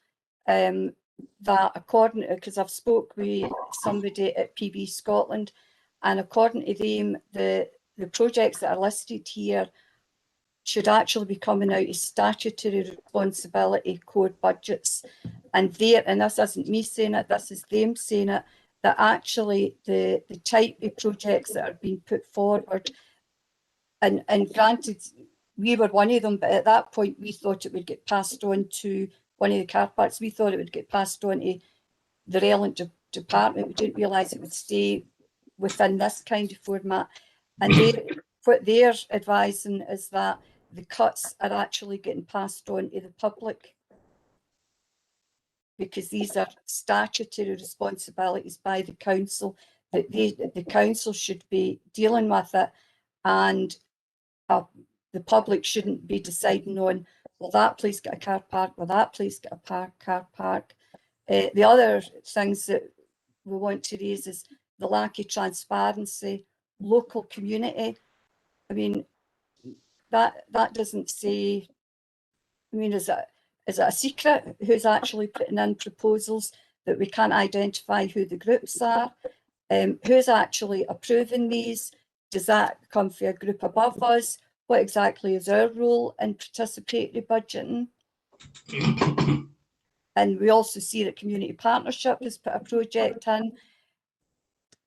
that according to, because I've spoke with somebody at PB Scotland, and according to them, the projects that are listed here should actually be coming out of statutory responsibility code budgets. And this isn't me saying it, this is them saying it, that actually the type of projects that are being put forward, and granted, we were one of them, but at that point we thought it would get passed on to one of the car parks. We thought it would get passed on to the relevant department. We didn't realise it would stay within this kind of format. And what they're advising is that the cuts are actually getting passed on to the public, because these are statutory responsibilities by the council, that the council should be dealing with it, and the public shouldn't be deciding on, will that place get a car park, will that place get a car park. The other things that we want to raise is the lack of transparency, local community. I mean, that doesn't say, I mean, is it a secret who's actually putting in proposals, that we can't identify who the groups are? Who's actually approving these? Does that come from a group above us? What exactly is our role in participatory budgeting? And we also see that Community Partnership has put a project in.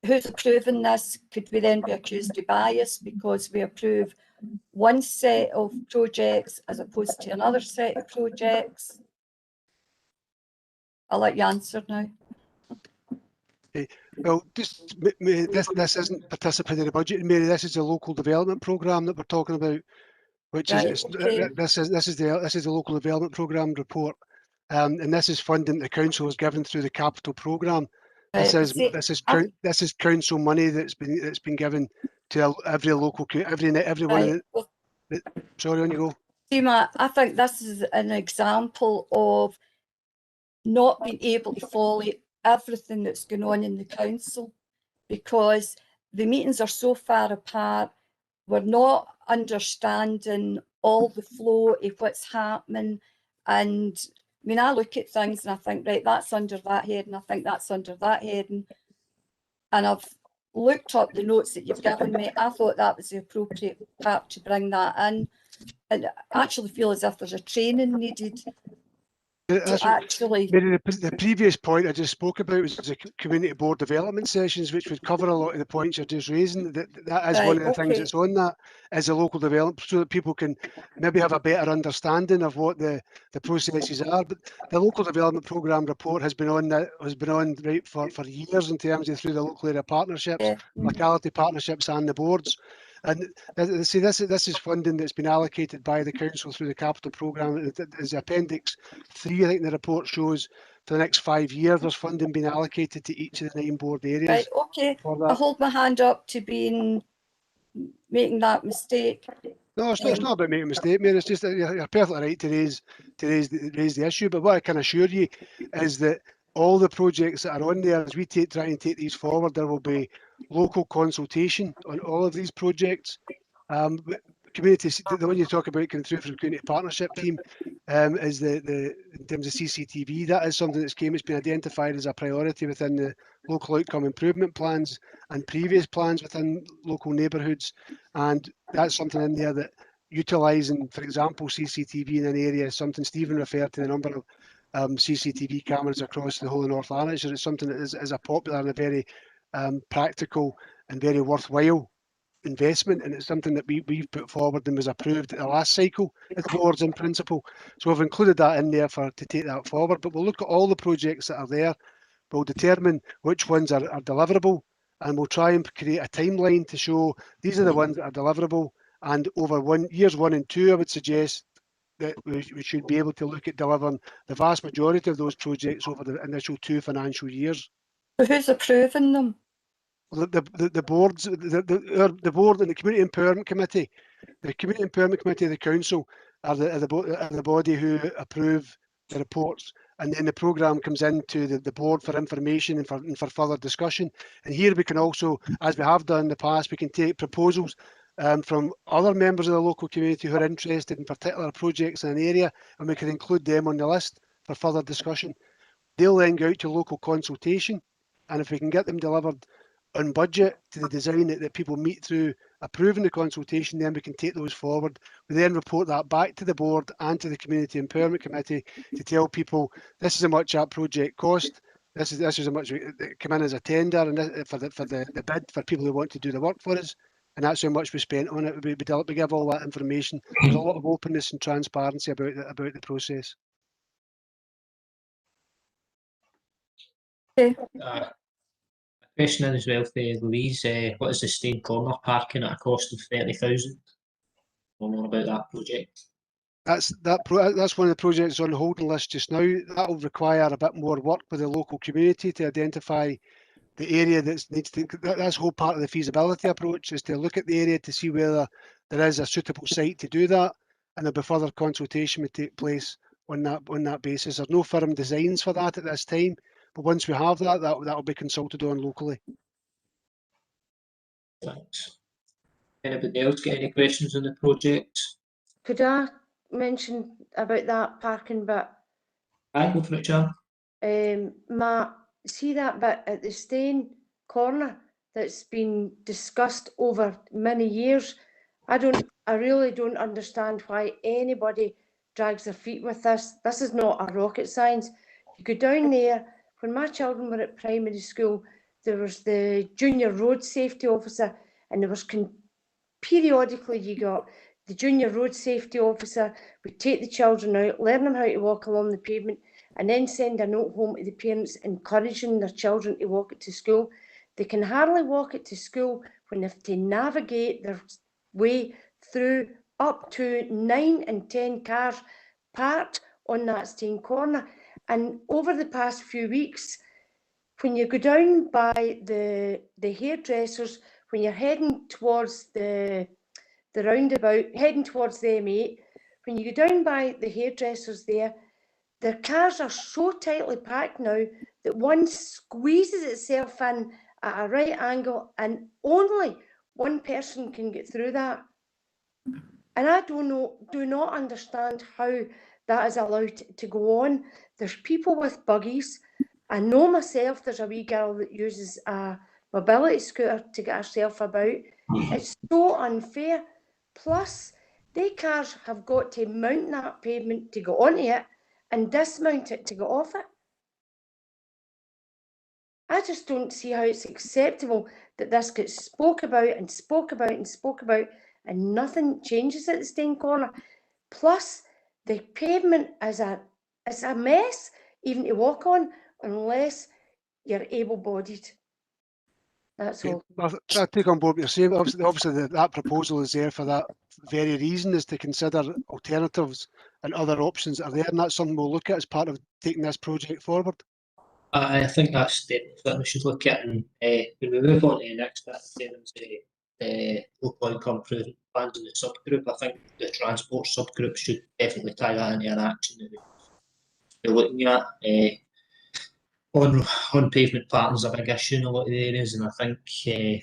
Who's approving this? Could we then be accused of bias because we approve one set of projects as opposed to another set of projects? I'll let you answer now. Well, this isn't participatory budget, Mary. This is a local development programme that we're talking about, which Right, is okay. this is the local development programme report, and this is funding the council has given through the capital programme. This is council money that's been given to every local every one of the. Sorry, on you go. Seema, I think this is an example of not being able to follow everything that's going on in the council, because the meetings are so far apart. We're not understanding all the flow of what's happening. And I mean, I look at things and I think, right, that's under that head, and I think that's under that head. And I've looked up the notes that you've given me. I thought that was the appropriate part to bring that in. And I actually feel as if there's a training needed to actually. The previous point I just spoke about was the community board development sessions, which would cover a lot of the points you're just raising. That is one of the things that's on that, is a local development, so that people can maybe have a better understanding of what the processes are. But the local development programme report has been on right for years in terms of through the local area partnerships, locality partnerships, and the boards. And see, this is funding that's been allocated by the council through the capital programme. As Appendix 3, I think the report shows, for the next 5 years, there's funding being allocated to each of the 9 board areas. Right, okay. I hold my hand up to making that mistake. No, it's not about making a mistake, Mary. It's just that you're perfectly right to raise the issue. But what I can assure you is that all the projects that are on there, as we try and take these forward, there will be local consultation on all of these projects. community, the one you talk about coming through from the community partnership team, is the in terms of CCTV. That is something that's it's been identified as a priority within the local outcome improvement plans and previous plans within local neighbourhoods, and that's something in there that utilising, for example, CCTV in an area is something Stephen referred to, the number of CCTV cameras across the whole of North Lanarkshire. It's something that is a popular and a very practical and very worthwhile investment, and it's something that we've put forward and was approved at the last cycle at the boards in principle. So we've included that in there to take that forward. But we'll look at all the projects that are there. We'll determine which ones are deliverable, and we'll try and create a timeline to show these are the ones that are deliverable. And over years 1 and 2, I would suggest that we should be able to look at delivering the vast majority of those projects over the initial 2 financial years. So who's approving them? The boards, the board and the Community Empowerment Committee. The Community Empowerment Committee of the Council are the body who approve the reports, and then the programme comes into the board for information and for further discussion. And here we can also, as we have done in the past, we can take proposals from other members of the local community who are interested in particular projects in an area, and we can include them on the list for further discussion. They'll then go out to local consultation, and if we can get them delivered on budget to the design that people meet through approving the consultation, then we can take those forward. We then report that back to the board and to the Community Empowerment Committee to tell people this is how much that project cost, this is how much it come in as a tender, and for the bid for people who want to do the work for us, and that's how much we spent on it. We give all that information. There's a lot of openness and transparency about the process. Okay. Question in as well for Louise. What is the Stain Corner parking at a cost of 30,000? More about that project. That's one of the projects on the holding list just now. That will require a bit more work with the local community to identify the area that needs to. That's whole part of the feasibility approach, is to look at the area to see whether there is a suitable site to do that, and there'll be further consultation would take place on that basis. There's no firm designs for that at this time, but once we have that will be consulted on locally. Thanks. Anybody else get any questions on the project? Could I mention about that parking bit? Aye, go for it, John. Matt, see that bit at the Stain Corner that's been discussed over many years? I really don't understand why anybody drags their feet with this. This is not a rocket science. You go down there. When my children were at primary school, there was the junior road safety officer, and there was periodically you got the junior road safety officer would take the children out, learn them how to walk along the pavement, and then send a note home to the parents encouraging their children to walk it to school. They can hardly walk it to school when they have to navigate their way through up to 9 and 10 cars parked on that Stain Corner. And over the past few weeks, when you go down by the hairdressers, when you're heading towards the roundabout, heading towards the M8, when you go down by the hairdressers there, their cars are so tightly packed now that one squeezes itself in at a right angle, and only one person can get through that. And I do not understand how that is allowed to go on. There's people with buggies. I know myself, there's a wee girl that uses a mobility scooter to get herself about. It's so unfair. Plus, they cars have got to mount that pavement to go onto it and dismount it to get off it. I just don't see how it's acceptable that this gets spoke about and spoke about and spoke about, and nothing changes at the Stain Corner. Plus, the pavement is a mess even to walk on, unless you're able-bodied. That's all. I take on board what you're saying. Obviously that proposal is there for that very reason, is to consider alternatives and other options that are there, and that's something we'll look at as part of taking this project forward. I think that's definitely what we should look at, and when we move on to the next bit in terms of local income improvement plans in the subgroup, I think the transport subgroup should definitely tie that into an action that we're looking at. On pavement patterns a big issue in a lot of the areas, and I think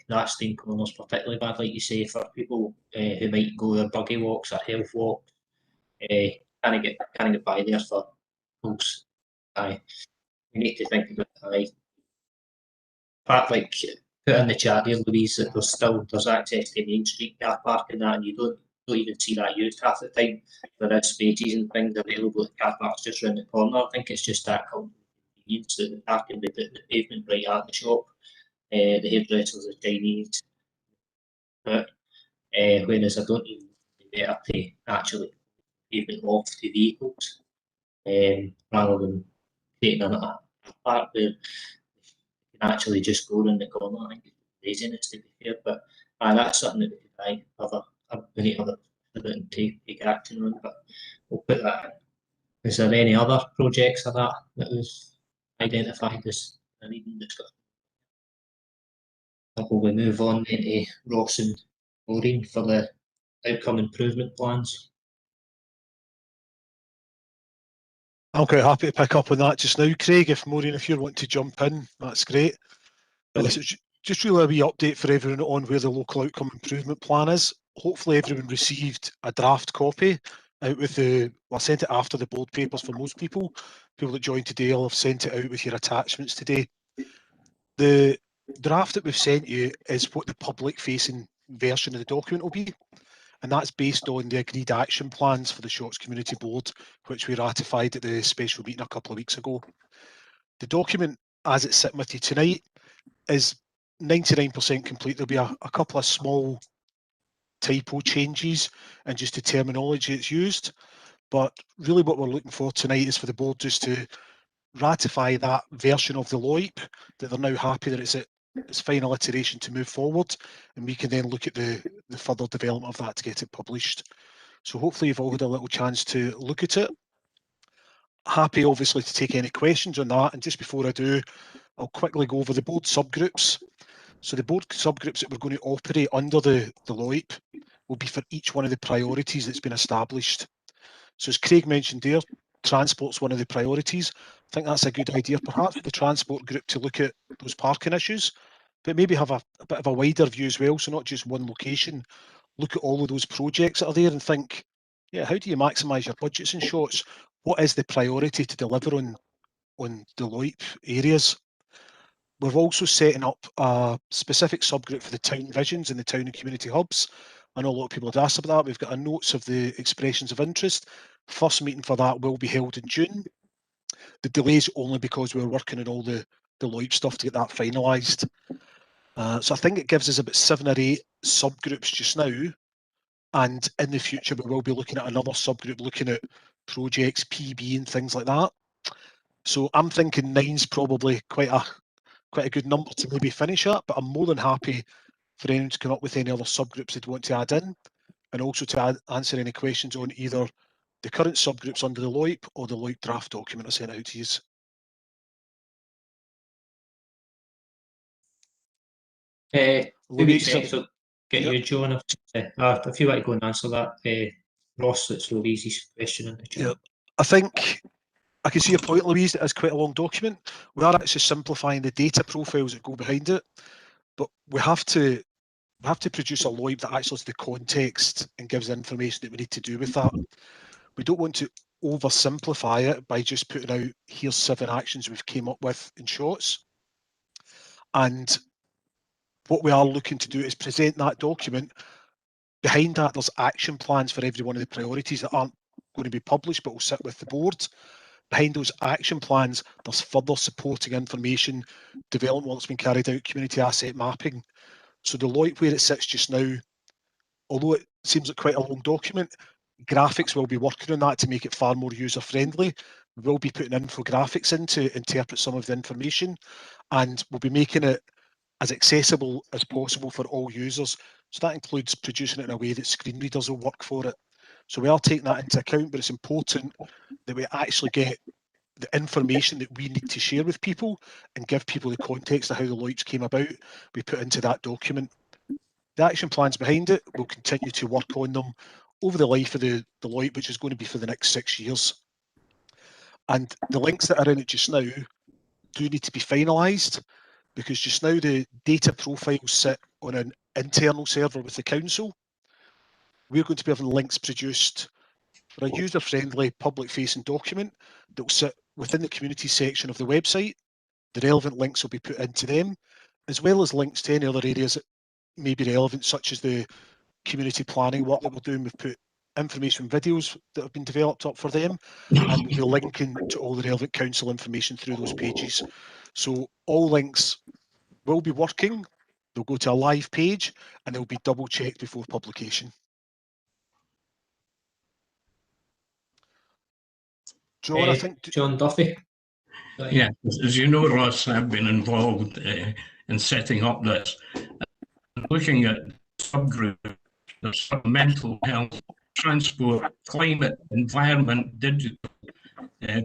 that's been corners particularly bad, like you say, for people who might go their buggy walks or health walks. Can't get by there for folks. Aye, we need to think about aye. Part like put in the chat here, Louise, that there's access to Main Street car park and that, and you don't even see that used half the time. There is spaces and things available at car parks just round the corner. I think it's just that convenience that the parking be put in the pavement right at the shop. The hairdressers are Chinese, but whereas I don't even think it's better to actually pavement off to vehicles rather than creating another park where you can actually just go around the corner. I think it's laziness to be fair, but that's something that we could we need to take action on, but we'll put that in. Is there any other projects of that was identified as needing discussion? Will we move on into Ross and Maureen for the outcome improvement plans? I'm quite happy to pick up on that just now, Craig. If Maureen, if you want to jump in, that's great. But this is just really a wee update for everyone on where the local outcome improvement plan is. Hopefully everyone received a draft copy out with I sent it after the board papers for most people. People that joined today will have sent it out with your attachments today. The draft that we've sent you is what the public facing version of the document will be. And that's based on the agreed action plans for the Shorts Community Board, which we ratified at the special meeting a couple of weeks ago. The document, as it's sitting with you tonight, is 99% complete. There'll be a couple of small typo changes and just the terminology that's used. But really what we're looking for tonight is for the board just to ratify that version of the LOIP, that they're now happy that it's at its final iteration to move forward, and we can then look at the further development of that to get it published. So hopefully you've all had a little chance to look at it. Happy obviously to take any questions on that, and just before I do, I'll quickly go over the board subgroups. So the board subgroups that we're going to operate under the LOIP will be for each one of the priorities that's been established. So as Craig mentioned there, transport's one of the priorities. I think that's a good idea, perhaps for the transport group to look at those parking issues, but maybe have a bit of a wider view as well, so not just one location. Look at all of those projects that are there and think, yeah, how do you maximise your budgets and Shorts? What is the priority to deliver on the LOIP areas? We're also setting up a specific subgroup for the town visions and the town and community hubs. I know a lot of people had asked about that. We've got a notes of the expressions of interest. First meeting for that will be held in June. The delays only because we're working on all the LOIP stuff to get that finalised. So I think it gives us about 7 or 8 subgroups just now. And in the future, we will be looking at another subgroup, looking at projects, PB and things like that. So I'm thinking 9's probably quite a good number to maybe finish at, but I'm more than happy for anyone to come up with any other subgroups they'd want to add in, and also to answer any questions on either the current subgroups under the LOIP or the LOIP draft document I sent out to you. Louise, so get you, John, if you want to go and answer that, Ross, that's Louise's question in the chat. Yeah, I think I can see a point, Louise, that is quite a long document. We are actually simplifying the data profiles that go behind it, but we have to produce a LOIP that actually has the context and gives the information that we need to do with that. We don't want to oversimplify it by just putting out, here's 7 actions we've came up with in Shorts. And what we are looking to do is present that document. Behind that, there's action plans for every one of the priorities that aren't going to be published, but will sit with the board. Behind those action plans, there's further supporting information, development work's been carried out, community asset mapping. So the LOIP where it sits just now, although it seems like quite a long document, graphics will be working on that to make it far more user friendly. We will be putting infographics in to interpret some of the information, and we'll be making it as accessible as possible for all users. So that includes producing it in a way that screen readers will work for it. So we are taking that into account, but it's important that we actually get the information that we need to share with people and give people the context of how the LOIPs came about, we put into that document. The action plans behind it, we'll continue to work on them over the life of the LOIP, which is going to be for the next 6 years. And the links that are in it just now do need to be finalised, because just now the data profiles sit on an internal server with the council. We're going to be having links produced for a user-friendly public-facing document that will sit within the community section of the website. The relevant links will be put into them, as well as links to any other areas that may be relevant, such as the community planning work that we're doing. We've put information videos that have been developed up for them, and we'll be linking to all the relevant council information through those pages. So all links will be working. They'll go to a live page and they'll be double checked before publication. John, I think John Duffy. Yeah, as you know, Ross, I've been involved in setting up this. Looking at subgroups, there's mental health, transport, climate, environment, digital,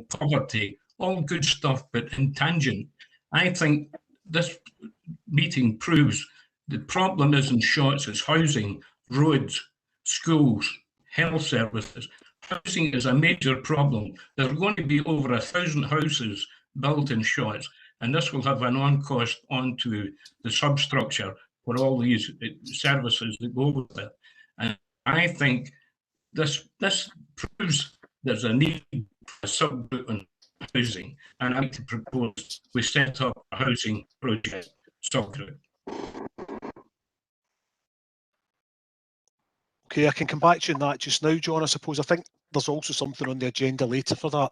poverty, all good stuff, but in tangent. I think this meeting proves the problem isn't Shotts, it's housing, roads, schools, health services. Housing is a major problem. There are going to be over 1,000 houses built in Shotts, and this will have an on-cost onto the substructure for all these services that go with it. And I think this proves there's a need for a subgroup on housing, and I'd like to propose we set up a housing project subgroup. Okay, I can come back to you on that just now, John. I suppose I think there's also something on the agenda later for that.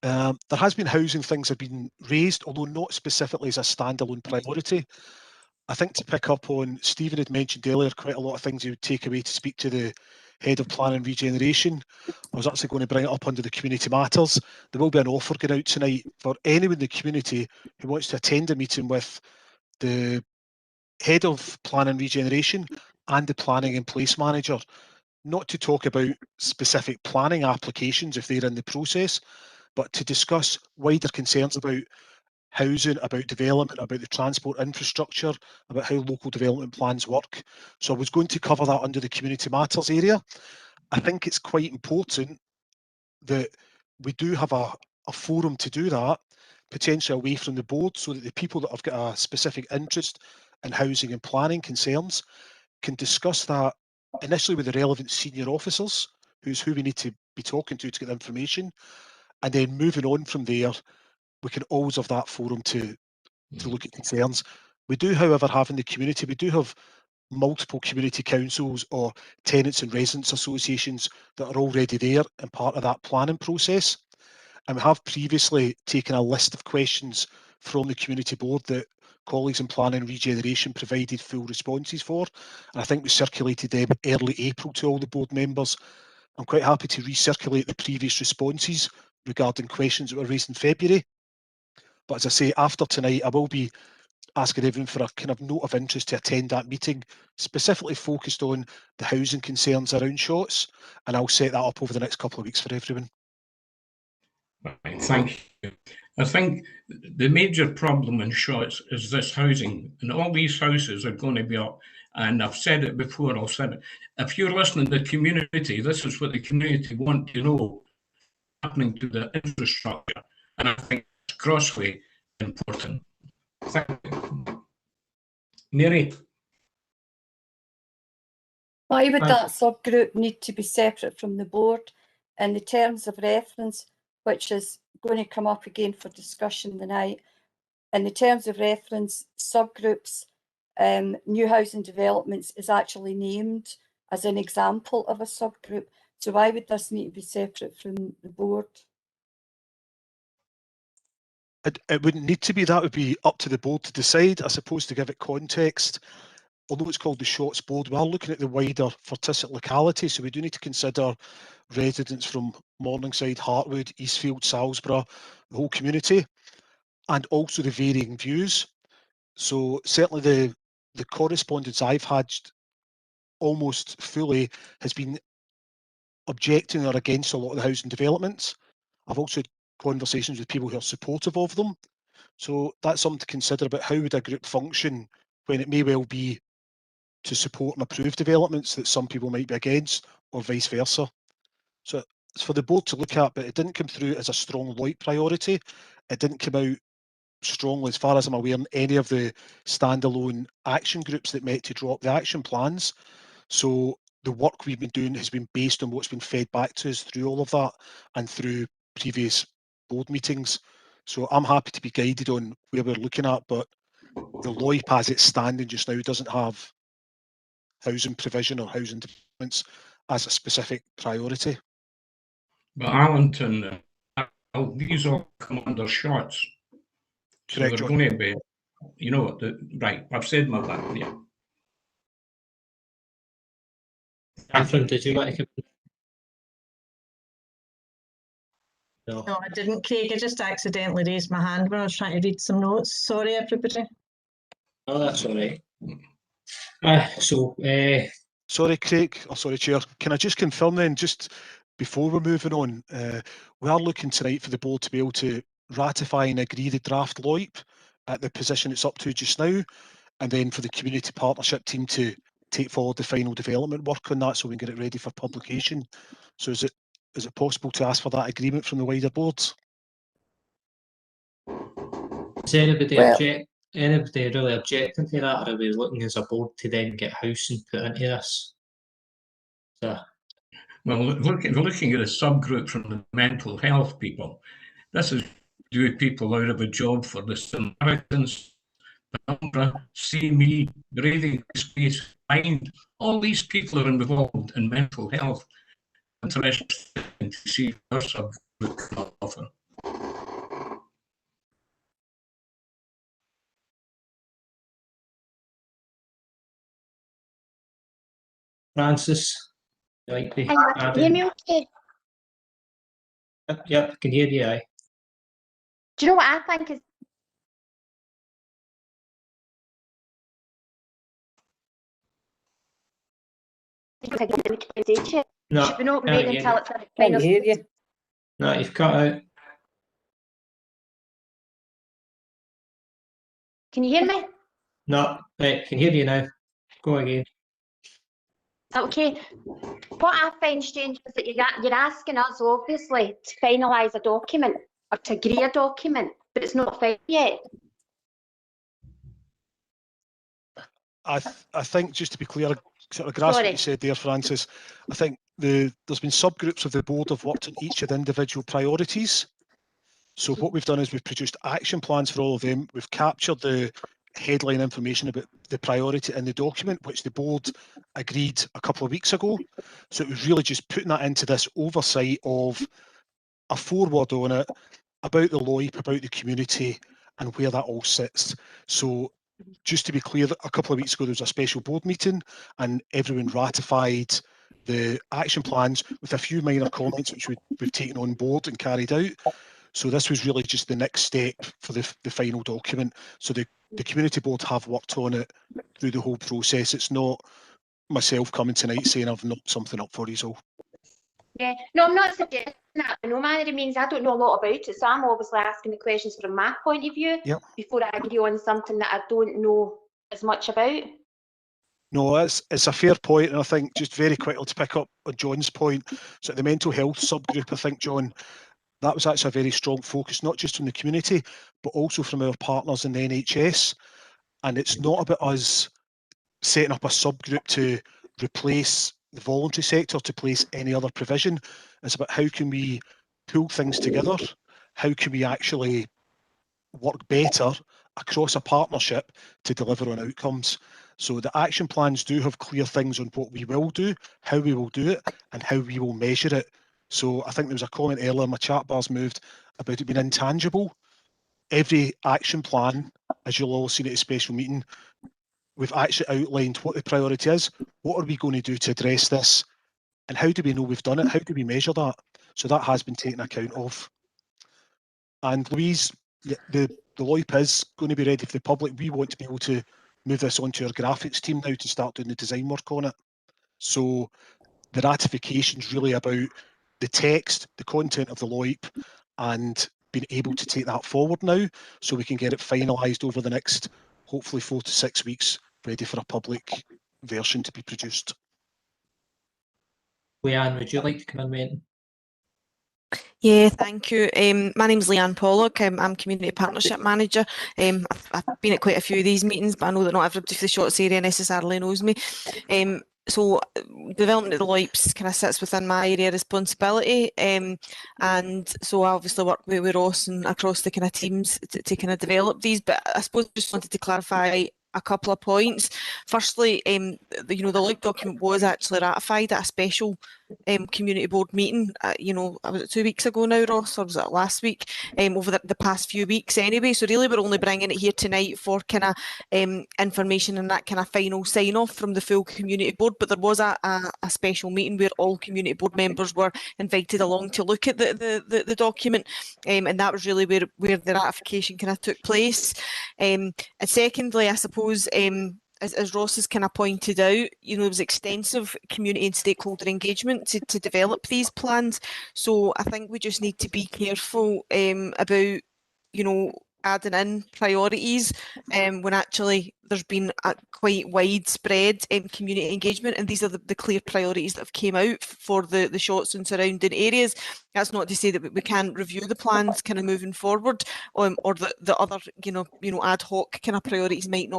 There has been housing things have been raised, although not specifically as a standalone priority. I think to pick up on, Stephen had mentioned earlier quite a lot of things he would take away to speak to the Head of Planning and Regeneration. I was actually going to bring it up under the Community Matters. There will be an offer going out tonight for anyone in the community who wants to attend a meeting with the Head of Planning and Regeneration and the Planning and Place Manager, not to talk about specific planning applications if they're in the process, but to discuss wider concerns about housing, about development, about the transport infrastructure, about how local development plans work. So I was going to cover that under the Community Matters area. I think it's quite important that we do have a forum to do that, potentially away from the board, so that the people that have got a specific interest in housing and planning concerns can discuss that initially with the relevant senior officers, who we need to be talking to get the information, and then moving on from there, we can always have that forum to look at concerns. We do, however, have in the community, we do have multiple community councils or tenants and residents associations that are already there and part of that planning process. And we have previously taken a list of questions from the community board that colleagues in Planning and Regeneration provided full responses for. And I think we circulated them early April to all the board members. I'm quite happy to recirculate the previous responses regarding questions that were raised in February. But as I say, after tonight, I will be asking everyone for a kind of note of interest to attend that meeting, specifically focused on the housing concerns around Shotts, and I'll set that up over the next couple of weeks for everyone. Right, thank you. I think the major problem in Shotts is this housing, and all these houses are going to be up. And I've said it before, I'll say it. If you're listening to the community, this is what the community want to know happening to the infrastructure, and I think it's grossly important. Thank you. Mary? Why would that subgroup need to be separate from the board? In the terms of reference, which is going to come up again for discussion tonight, in the terms of reference, subgroups, new housing developments is actually named as an example of a subgroup. So why would this need to be separate from the board? It wouldn't need to be. That would be up to the board to decide. I suppose to give it context, although it's called the Shotts Board, we are looking at the wider Participatory locality, so we do need to consider residents from Morningside, Hartwood, Eastfield, Salisbury, the whole community, and also the varying views. So certainly the correspondence I've had almost fully has been objecting or against a lot of the housing developments. I've also had conversations with people who are supportive of them. So that's something to consider about how would a group function when it may well be to support and approve developments that some people might be against, or vice versa. So it's for the board to look at, but it didn't come through as a strong Lloyd priority. It didn't come out strongly, as far as I'm aware, in any of the standalone action groups that met to draw up the action plans. So the work we've been doing has been based on what's been fed back to us through all of that and through previous board meetings. So I'm happy to be guided on where we're looking at, but the LOIP as it's standing just now doesn't have housing provision or housing developments as a specific priority. But Arlington, these all come under shots. So Correct, they're John. going to be, you know, right, I've said my bit, yeah. Catherine, did you want to come? No. No, I didn't, Craig. I just accidentally raised my hand when I was trying to read some notes. Sorry, everybody. Oh, that's all right. Sorry, Craig, or sorry, Chair, can I just confirm then, just before we're moving on, we are looking tonight for the board to be able to ratify and agree the draft LOIP at the position it's up to just now, and then for the community partnership team to take forward the final development work on that so we can get it ready for publication. So is it possible to ask for that agreement from the wider boards? Is anybody really objecting to that, or are we looking as a board to then get housing put into this? So, well, we're looking at a subgroup from the mental health people. This is do people out of a job for the Samaritans, Penumbra, See Me, Breathing Space, Mind. All these people are involved in mental health. Interesting to see our subgroup can offer. Francis, you like to add Can you hear in? me okay? Yep, can hear you, aye. Do you know what I think is No, should we not can't wait hear until you. it's at the final stage? No, you've cut out. Can you hear me? Is No, right, can hear you now. Go again. that okay? What I find strange is that you're asking us, obviously, to finalise a document or to agree a document, but it's not final yet. I think, just to be clear, sort of grasp what you said there, Francis, I think there's been subgroups of the board have worked on each of the individual priorities. So what we've done is we've produced action plans for all of them. We've captured the headline information about the priority in the document, which the board agreed a couple of weeks ago. So it was really just putting that into this oversight of a foreword on it about the LOIP, about the community, and where that all sits. So just to be clear, a couple of weeks ago there was a special board meeting and everyone ratified the action plans with a few minor comments which we've taken on board and carried out. So this was really just the next step for the final document. So the community board have worked on it through the whole process. It's not myself coming tonight saying I've knocked something up for you all. Yeah, no, I'm not suggesting that. No manner of means I don't know a lot about it, so I'm obviously asking the questions from my point of view before I agree on something that I don't know as much about. No, it's a fair point, and I think just very quickly to pick up on John's point, so the mental health subgroup, I think, John, that was actually a very strong focus, not just from the community, but also from our partners in the NHS. And it's not about us setting up a subgroup to replace the voluntary sector, to place any other provision. It's about how can we pull things together? How can we actually work better across a partnership to deliver on outcomes? So the action plans do have clear things on what we will do, how we will do it, and how we will measure it. So I think there was a comment earlier, my chat bar's moved, about it being intangible. Every action plan, as you'll all seen at a special meeting, we've actually outlined what the priority is, what are we going to do to address this, and how do we know we've done it, how do we measure that? So that has been taken account of. And Louise, the LOIP is going to be ready for the public. We want to be able to move this onto our graphics team now to start doing the design work on it. So the ratification is really about the text, the content of the LOIP, and being able to take that forward now so we can get it finalised over the next, hopefully 4 to 6 weeks, ready for a public version to be produced. Leanne, would you like to come in, mate? Yeah, thank you. My name's Leanne Pollock. I'm Community Partnership Manager. I've been at quite a few of these meetings, but I know that not everybody for the Shorts area necessarily knows me. So development of the LOIPs kind of sits within my area of responsibility, and so I obviously work with Ross and across the kind of teams to kind of develop these. But I suppose I just wanted to clarify a couple of points. Firstly, the LOIP document was actually ratified at a special community board meeting. Was it 2 weeks ago now, Ross, or was it last week? Over the past few weeks anyway. So really, we're only bringing it here tonight for kind of information and that kind of final sign off from the full community board. But there was a special meeting where all community board members were invited along to look at the document, and that was really where the ratification kind of took place. And secondly, I suppose, as Ross has kind of pointed out, there was extensive community and stakeholder engagement to develop these plans. So I think we just need to be careful about, adding in priorities when actually there's been a quite widespread community engagement, and these are the clear priorities that have came out for the Shorts and surrounding areas. That's not to say that we can't review the plans kind of moving forward, or the other ad hoc kind of priorities might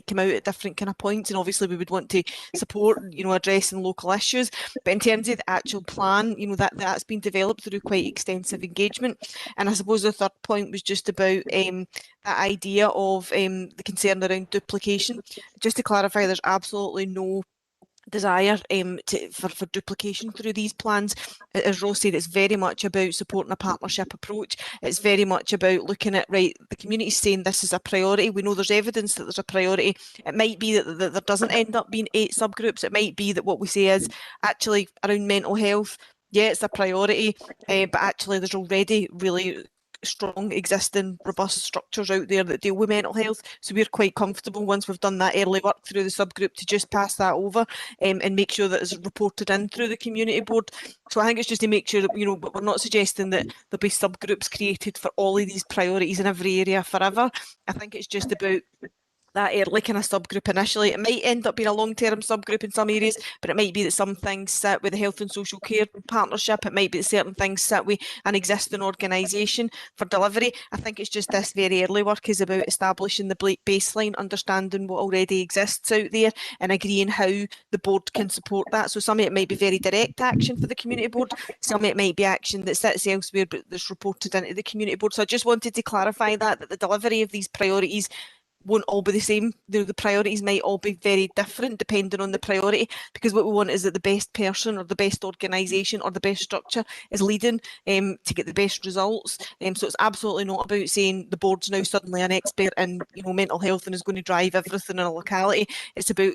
come out at different kind of points, and obviously we would want to support addressing local issues. But in terms of the actual plan, that's been developed through quite extensive engagement. And I suppose the third point was just about that idea of the concern around duplication. Just to clarify, there's absolutely no desire for duplication through these plans. As Ross said, it's very much about supporting a partnership approach. It's very much about looking at, right, the community's saying this is a priority. We know there's evidence that there's a priority. It might be that there doesn't end up being 8 subgroups. It might be that what we say is actually around mental health, yeah, it's a priority, but actually there's already really strong existing robust structures out there that deal with mental health. So we're quite comfortable once we've done that early work through the subgroup to just pass that over and make sure that it's reported in through the community board. So I think it's just to make sure that, we're not suggesting that there'll be subgroups created for all of these priorities in every area forever. I think it's just about that early kind of subgroup initially. It might end up being a long-term subgroup in some areas, but it might be that some things sit with the Health and Social Care Partnership. It might be that certain things sit with an existing organisation for delivery. I think it's just this very early work is about establishing the baseline, understanding what already exists out there and agreeing how the board can support that. So some of it might be very direct action for the community board. Some of it might be action that sits elsewhere but that's reported into the community board. So I just wanted to clarify that the delivery of these priorities won't all be the same. The priorities might all be very different depending on the priority, because what we want is that the best person or the best organisation or the best structure is leading to get the best results. So it's absolutely not about saying the board's now suddenly an expert in mental health and is going to drive everything in a locality. It's about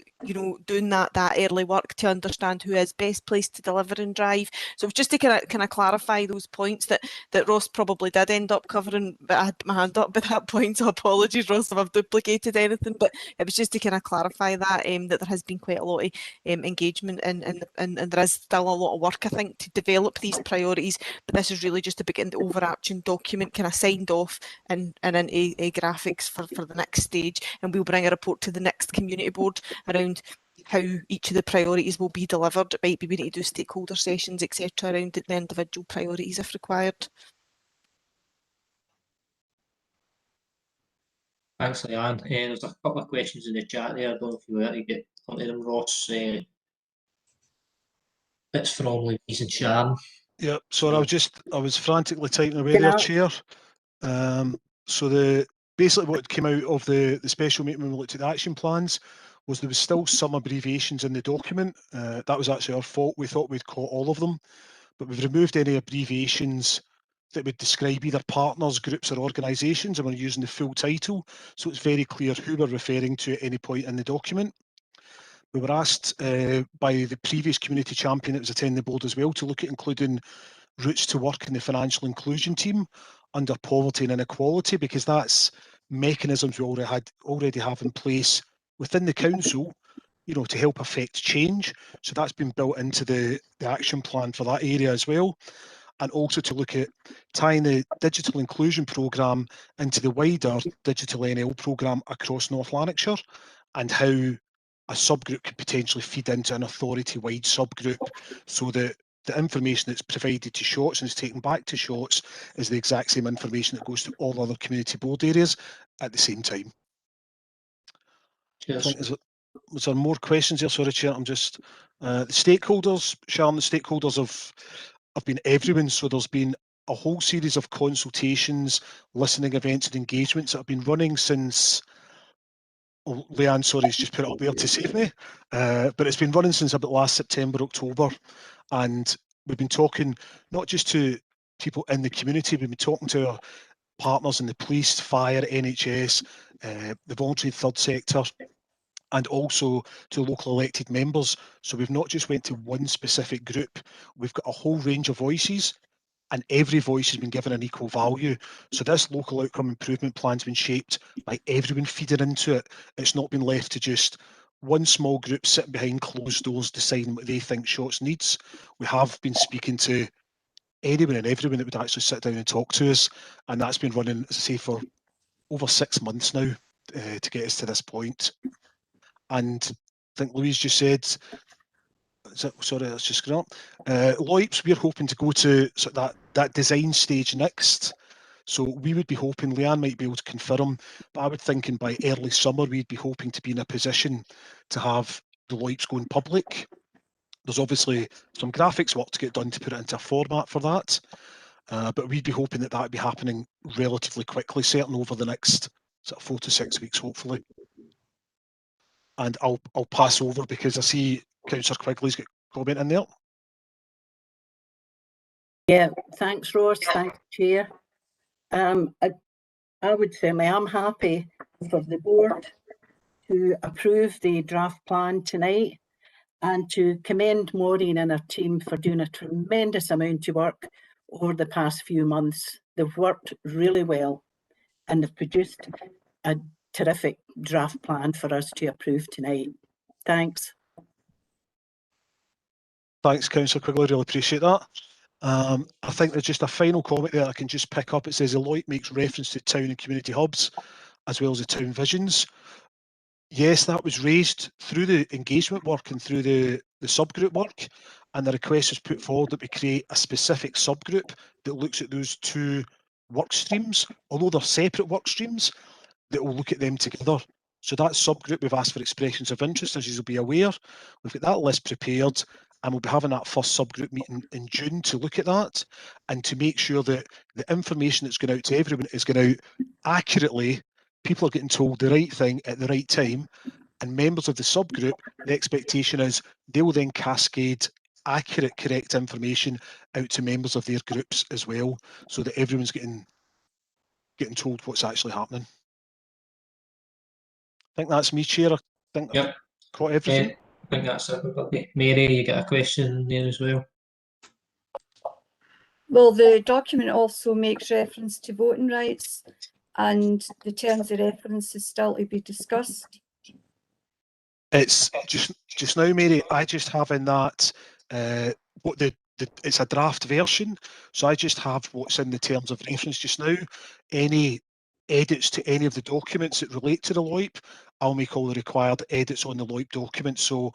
doing that early work to understand who is best placed to deliver and drive. So it's just to kind of clarify those points that Ross probably did end up covering, but I had my hand up by that point, so apologies, Ross, if I've duplicated anything, but it was just to kind of clarify that that there has been quite a lot of engagement and there is still a lot of work, I think, to develop these priorities, but this is really just about getting the overarching document kind of signed off and into graphics for the next stage, and we'll bring a report to the next community board around how each of the priorities will be delivered. It might be we need to do stakeholder sessions, etc., around the individual priorities if required. Thanks, Leanne. There's a couple of questions in the chat there. I don't know if you were to get onto them, Ross. It's from Louise and Sharon. Yeah, so I was frantically typing away there, Chair. So basically what came out of the special meeting when we looked at the action plans was there was still some abbreviations in the document. That was actually our fault. We thought we'd caught all of them, but we've removed any abbreviations that would describe either partners, groups or organisations, and we're using the full title, so it's very clear who we're referring to at any point in the document. We were asked by the previous community champion that was attending the board as well to look at including routes to work in the financial inclusion team under poverty and inequality, because that's mechanisms we already have in place within the council, to help affect change. So that's been built into the action plan for that area as well. And also to look at tying the digital inclusion programme into the wider digital NL programme across North Lanarkshire, and how a subgroup could potentially feed into an authority-wide subgroup, so that the information that's provided to Shotts and is taken back to Shotts is the exact same information that goes to all other community board areas at the same time. I think, was there more questions here? Sorry, Chair. I'm just the stakeholders, Sharon. The stakeholders have been everyone. So there's been a whole series of consultations, listening events, and engagements that have been running since. Oh, Leanne, sorry, he's just put it up there to save me. But it's been running since about last September, October, and we've been talking not just to people in the community. We've been talking to our partners in the police, fire, NHS, the voluntary third sector, and also to local elected members. So we've not just went to one specific group, we've got a whole range of voices, and every voice has been given an equal value. So this local outcome improvement plan's been shaped by everyone feeding into it. It's not been left to just one small group sitting behind closed doors deciding what they think Shotts needs. We have been speaking to anyone and everyone that would actually sit down and talk to us, and that's been running, as I say, for over 6 months now to get us to this point. And I think Louise just said, sorry, let's just scroll up. LOIPs, we're hoping to go to sort of that design stage next. So we would be hoping, Leanne might be able to confirm, but I would think by early summer, we'd be hoping to be in a position to have the LOIPs going public. There's obviously some graphics work to get done to put it into a format for that. But we'd be hoping that would be happening relatively quickly, certainly over the next sort of 4 to 6 weeks, hopefully. And I'll pass over because I see Councillor Quigley's got a comment in there. Yeah, thanks, Ross. Thanks, Chair. I would say I'm happy for the board to approve the draft plan tonight and to commend Maureen and her team for doing a tremendous amount of work over the past few months. They've worked really well and they've produced a terrific draft plan for us to approve tonight. Thanks. Thanks, Councillor Quigley, really appreciate that. I think there's just a final comment there I can just pick up. It says the LOIP makes reference to town and community hubs as well as the town visions. Yes, that was raised through the engagement work and through the subgroup work, and the request was put forward that we create a specific subgroup that looks at those two work streams, although they're separate work streams, that will look at them together. So that subgroup, we've asked for expressions of interest, as you'll be aware. We've got that list prepared, and we'll be having that first subgroup meeting in June to look at that and to make sure that the information that's going out to everyone is going out accurately. People are getting told the right thing at the right time, and members of the subgroup, the expectation is they will then cascade accurate, correct information out to members of their groups as well, so that everyone's getting told what's actually happening. I think that's me, Chair. I think I've caught everything. I think that's everybody. Mary, you got a question there as well? Well, the document also makes reference to voting rights, and the terms of reference is still to be discussed. It's just now, Mary. I just have in that what it's a draft version, so I just have what's in the terms of reference just now. Any edits to any of the documents that relate to the LOIP, I'll make all the required edits on the LOIP document. So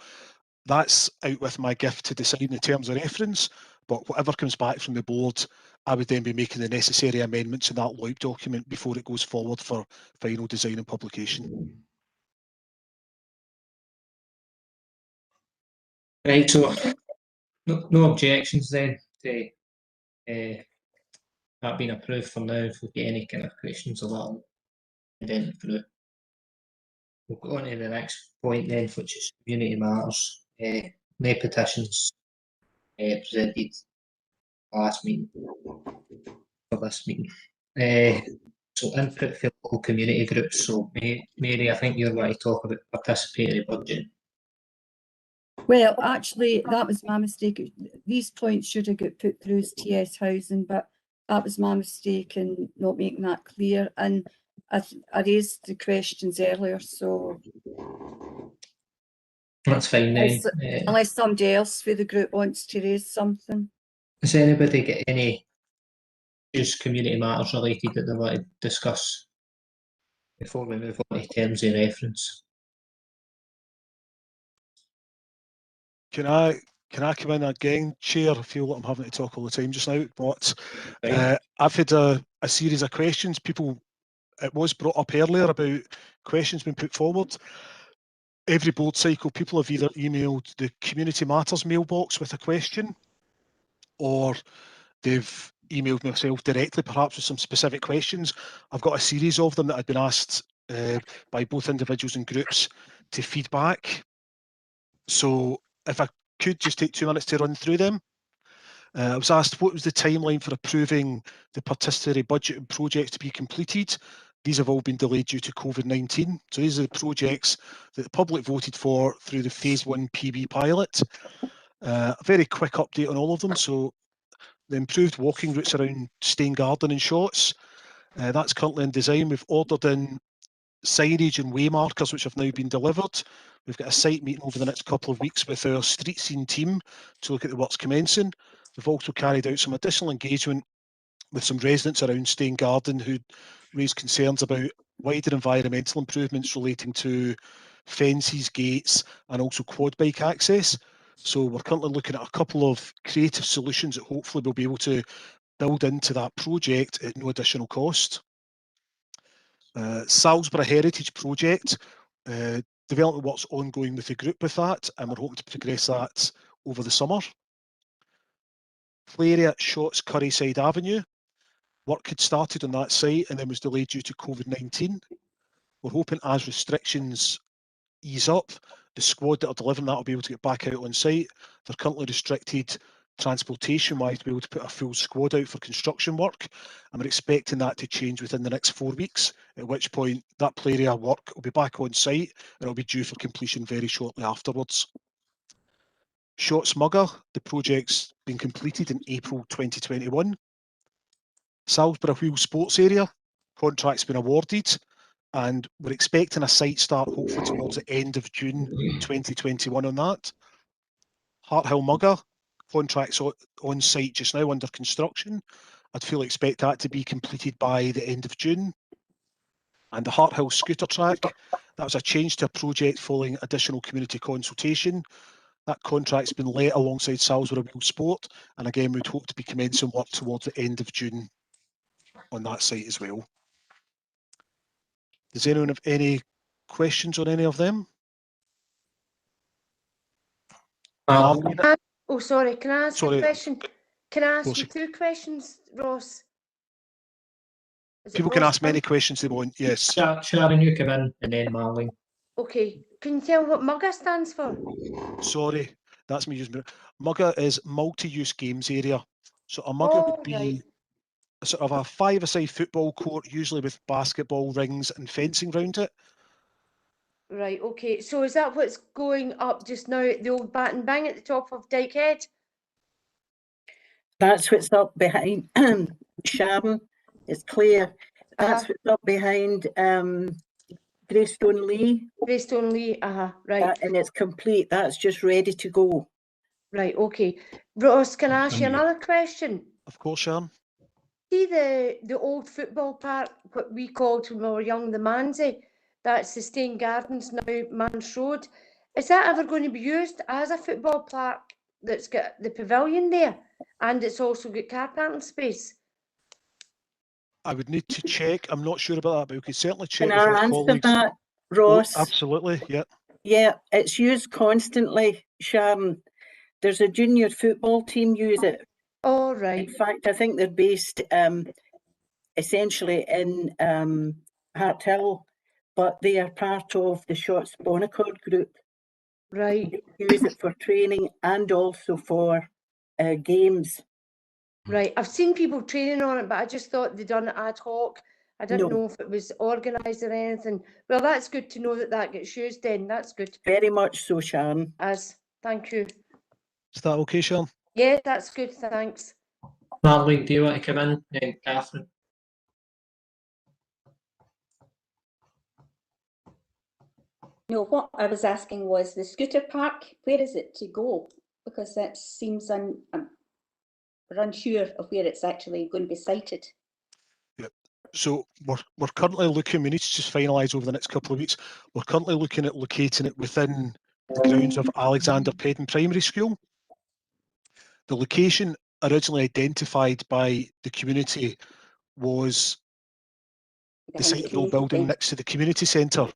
that's out with my gift to decide the terms of reference. But whatever comes back from the board, I would then be making the necessary amendments in that LOIP document before it goes forward for final design and publication. Right, so no objections then to that being approved for now. If we get any kind of questions or that, and then through. We'll go on to the next point then, which is community matters. No petitions presented last meeting for this meeting. So input for local community groups. So Mary, I think you're going to talk about participatory budget. Well, actually, that was my mistake. These points should have got put through as TS housing, but that was my mistake in not making that clear. And I raised the questions earlier, so that's fine then. Unless somebody else for the group wants to raise something. Does anybody get any just community matters related that they want to discuss before we move on to terms of reference? Can I Can I come in again, Chair? I feel like I'm having to talk all the time just now, but I've had a series of questions. It was brought up earlier about questions being put forward. Every board cycle, people have either emailed the Community Matters mailbox with a question, or they've emailed myself directly, perhaps with some specific questions. I've got a series of them that I've been asked by both individuals and groups to feedback. So if I could just take 2 minutes to run through them. I was asked what was the timeline for approving the participatory budget and projects to be completed. These have all been delayed due to COVID-19. So these are the projects that the public voted for through the phase 1 PB pilot. A very quick update on all of them. So the improved walking routes around Stain Garden and Shotts, that's currently in design. We've ordered in signage and way markers which have now been delivered. We've got a site meeting over the next couple of weeks with our street scene team to look at the works commencing. We've also carried out some additional engagement with some residents around Stain Garden who raised concerns about wider environmental improvements relating to fences, gates, and also quad bike access. So we're currently looking at a couple of creative solutions that hopefully we'll be able to build into that project at no additional cost. Salisbury Heritage Project, development work's ongoing with the group with that, and we're hoping to progress that over the summer. Play area at Shotts Curryside Avenue, work had started on that site and then was delayed due to COVID-19. We're hoping as restrictions ease up, the squad that are delivering that will be able to get back out on site. They're currently restricted transportation-wise to be able to put a full squad out for construction work, and we're expecting that to change within the next 4 weeks, at which point that play area work will be back on site and it'll be due for completion very shortly afterwards. Shotts Mugger, the project's been completed in April 2021. Salisbury Wheel Sports Area, contract's been awarded, and we're expecting a site start hopefully towards the end of June 2021 on that. Harthill Mugger, contract's on site just now under construction. I'd fully expect that to be completed by the end of June. And the Harthill Scooter Track, that was a change to a project following additional community consultation. That contract's been let alongside Salisbury Wheel Sport, and again we'd hope to be commencing work towards the end of June on that site as well. Does anyone have any questions on any of them? Oh, sorry, can I ask a question? Can I ask you 2 questions, Ross? People can ask many questions they want, yes. Sharon, you come in, and then Marlene. Okay, can you tell me what MUGA stands for? Sorry, that's me using it. MUGA is multi-use games area. So a MUGA would be sort of a 5-a-side football court, usually with basketball rings and fencing around it. Right, okay. So is that what's going up just now at the old Bat and Bang at the top of Dykehead? That's what's up behind Sharon. It's clear. That's what's up behind Greystone Lee. Greystone Lee, right. And it's complete. That's just ready to go. Right, okay. Ross, can I ask you another question? Of course, Sharon. See the old football park, what we called when we were young, the Manzie, that's the Stain Gardens now, Manse Road. Is that ever going to be used as a football park that's got the pavilion there and it's also got car parking space? I would need to check. I'm not sure about that, but we could certainly check. Can I answer that, Ross? Oh, absolutely, yeah. Yeah, it's used constantly, Sharon. There's a junior football team use it. Oh, right. In fact, I think they're based essentially in Harthill, but they are part of the Shotts Bonaccord group. Right. They use it for training and also for games. Right, I've seen people training on it, but I just thought they'd done it ad hoc. I didn't know if it was organised or anything. Well, that's good to know that that gets used then. That's good. Very much so, Sharon. Thank you. Is that okay, Sharon? Yeah, that's good, thanks. Marlene, do you want to come in? Then Catherine. No, what I was asking was the scooter park, where is it to go? Because that seems we're unsure of where it's actually going to be sited. Yep. So we're currently looking, we need to just finalise over the next couple of weeks. We're currently looking at locating it within the grounds of Alexander Pedden Primary School. The location originally identified by the community was the site of the old building next to the community centre.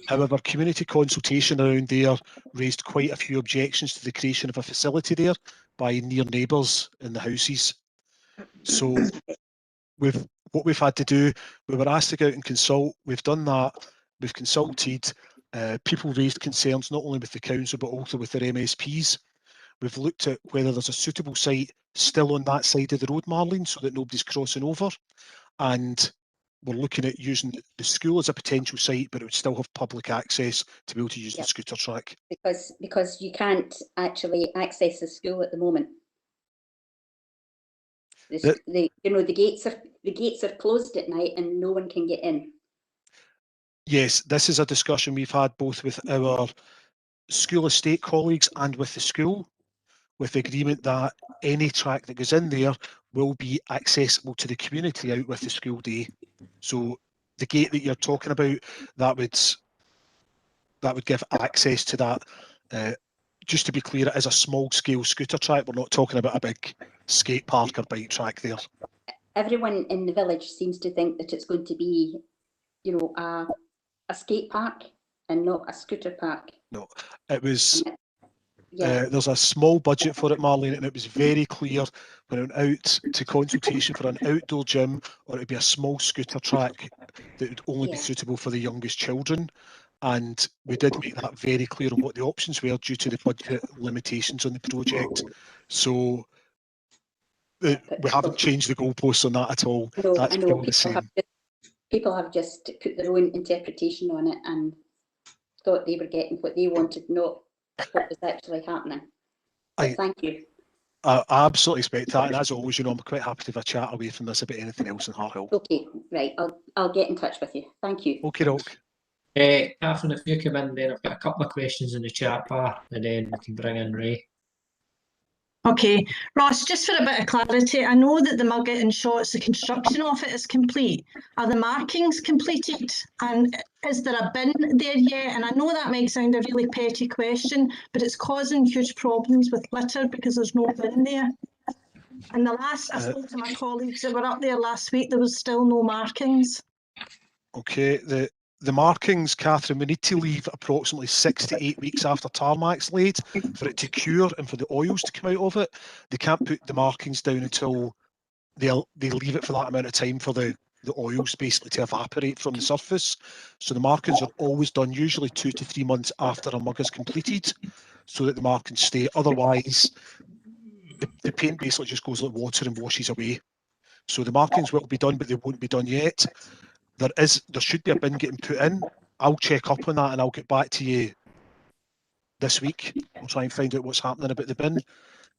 However, community consultation around there raised quite a few objections to the creation of a facility there by near neighbours in the houses. So what we've had to do, we were asked to go out and consult. We've done that. We've consulted. People raised concerns not only with the council but also with their MSPs. We've looked at whether there's a suitable site still on that side of the road, Marlene, so that nobody's crossing over. And we're looking at using the school as a potential site, but it would still have public access to be able to use the scooter track. Because you can't actually access the school at the moment. The gates are closed at night and no one can get in. Yes, this is a discussion we've had both with our school estate colleagues and with the school, with the agreement that any track that goes in there will be accessible to the community out with the school day. So the gate that you're talking about, that would give access to that. Just to be clear, it is a small scale scooter track. We're not talking about a big skate park or bike track there. Everyone in the village seems to think that it's going to be, you know, a skate park and not a scooter park. No, it was. There's a small budget for it, Marlene, and it was very clear when I went out to consultation for an outdoor gym, or it'd be a small scooter track that would only be suitable for the youngest children. And we did make that very clear on what the options were due to the budget limitations on the project. So we haven't changed the goalposts on that at all. No, That's I know still the same. People have just put their own interpretation on it and thought they were getting what they wanted, not what was actually happening. Thank you. I absolutely expect that, and as always, you know, I'm quite happy to have a chat away from this about anything else in Harthill. Okay, right. I'll get in touch with you. Thank you. Okay, doke. Catherine, if you come in, then I've got a couple of questions in the chat bar, and then we can bring in Ray. Okay, Ross, just for a bit of clarity, I know that the Mugget and Shots, the construction of it is complete. Are the markings completed? And is there a bin there yet? And I know that might sound a really petty question, but it's causing huge problems with litter because there's no bin there. And the last I spoke to my colleagues that were up there last week, there was still no markings. Okay, the markings, Catherine, we need to leave approximately 6 to 8 weeks after tarmac's laid for it to cure and for the oils to come out of it. They can't put the markings down until they leave it for that amount of time for the oils basically to evaporate from the surface. So the markings are always done usually 2 to 3 months after a mug is completed so that the markings stay. Otherwise, the paint basically just goes like water and washes away. So the markings will be done, but they won't be done yet. There should be a bin getting put in. I'll check up on that and I'll get back to you this week. I'll try and find out what's happening about the bin.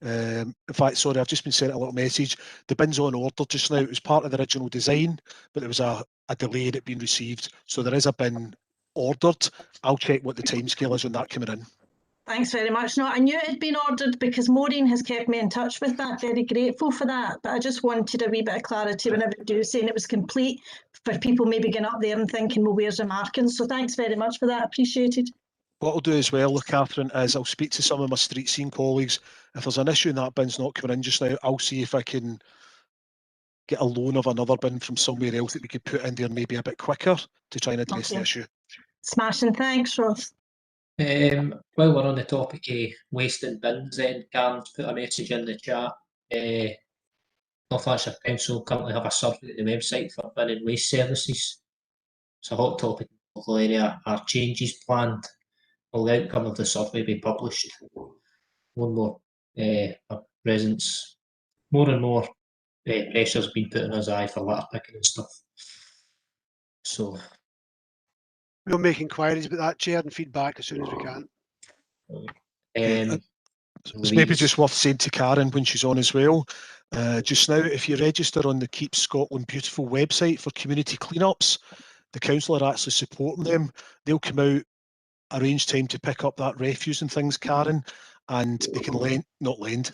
In fact, sorry, I've just been sent a little message. The bin's on order just now. It was part of the original design, but there was a delay in it being received. So there is a bin ordered. I'll check what the timescale is on that coming in. Thanks very much. No, I knew it had been ordered because Maureen has kept me in touch with that. Very grateful for that. But I just wanted a wee bit of clarity whenever you do saying it was complete for people maybe getting up there and thinking, well, where's the markings? So thanks very much for that. Appreciated. What I'll do as well, Catherine, is I'll speak to some of my street scene colleagues. If there's an issue and that bin's not coming in just now, I'll see if I can get a loan of another bin from somewhere else that we could put in there maybe a bit quicker to try and address the issue. Smashing. Thanks, Ross. While we're on the topic of waste and bins, then Karen's put a message in the chat. North Lanarkshire Council currently have a survey at the website for bin and waste services. It's a hot topic in the local area. Are changes planned? Will the outcome of the survey be published? More and more residents, more and more pressure's been put on us for litter picking and stuff. So we'll make inquiries about that, Chair, and feedback as soon as we can. It's maybe just worth saying to Karen when she's on as well, just now, if you register on the Keep Scotland Beautiful website for community cleanups, the council are actually supporting them. They'll come out, arrange time to pick up that refuse and things, Karen, and they can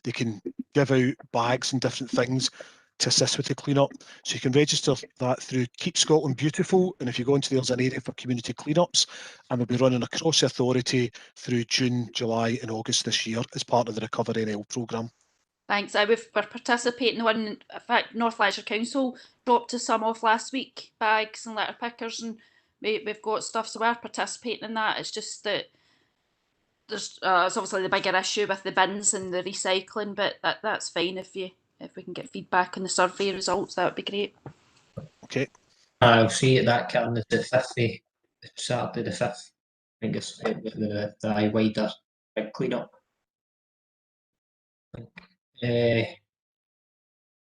they can give out bags and different things to assist with the cleanup. So you can register that through Keep Scotland Beautiful, and if you go into there's an area for community cleanups, and we'll be running across the authority through June, July and August this year as part of the Recover NL programme. Thanks. We're participating in, in fact, North Lanarkshire Council dropped us some off last week, bags and litter pickers, and we've got stuff, so we're participating in that. It's just that there's it's obviously the bigger issue with the bins and the recycling, but that's fine if we can get feedback on the survey results, that would be great. Okay. I'll see it that Karen is the 5th, Saturday the 5th. I think it's the wider big clean-up.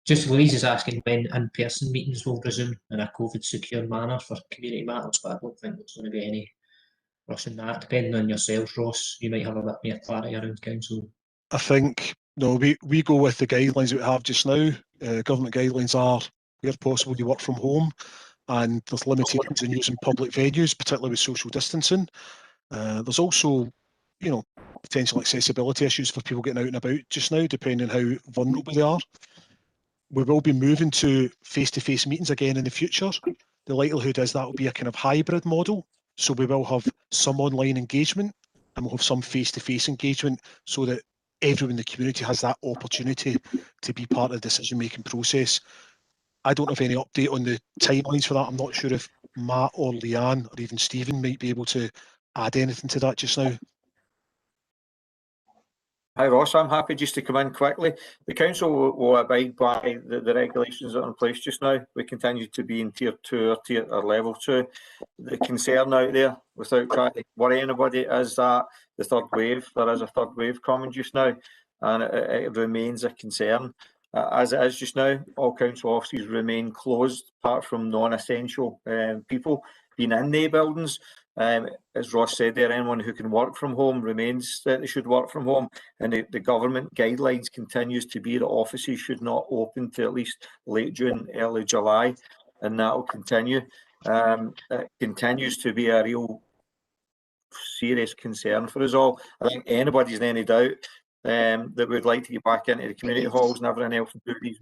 Just Louise is asking when in-person meetings will resume in a COVID-secure manner for community matters, but I don't think there's going to be any rush in that. Depending on yourselves, Ross, you might have a bit more clarity around council. I think, no, we go with the guidelines that we have just now. Government guidelines are, where possible, you work from home, and there's limitations in using public venues, particularly with social distancing. There's also, you know, potential accessibility issues for people getting out and about just now, depending on how vulnerable they are. We will be moving to face-to-face meetings again in the future. The likelihood is that will be a kind of hybrid model. So we will have some online engagement and we'll have some face-to-face engagement so that everyone in the community has that opportunity to be part of the decision-making process. I don't have any update on the timelines for that. I'm not sure if Matt or Leanne or even Stephen might be able to add anything to that just now. Hi Ross, I'm happy just to come in quickly. The council will abide by the regulations that are in place just now. We continue to be in tier 2 or level 2. The concern out there, without trying to worry anybody, is that the third wave, there is a third wave coming just now, and it remains a concern. As it is just now, all council offices remain closed apart from non-essential people being in the buildings. As Ross said there, anyone who can work from home remains that they should work from home, and the government guidelines continues to be that offices should not open till at least late June, early July, and that will continue. It continues to be a real serious concern for us all. I think anybody's in any doubt that we'd like to get back into the community halls and everything else and do these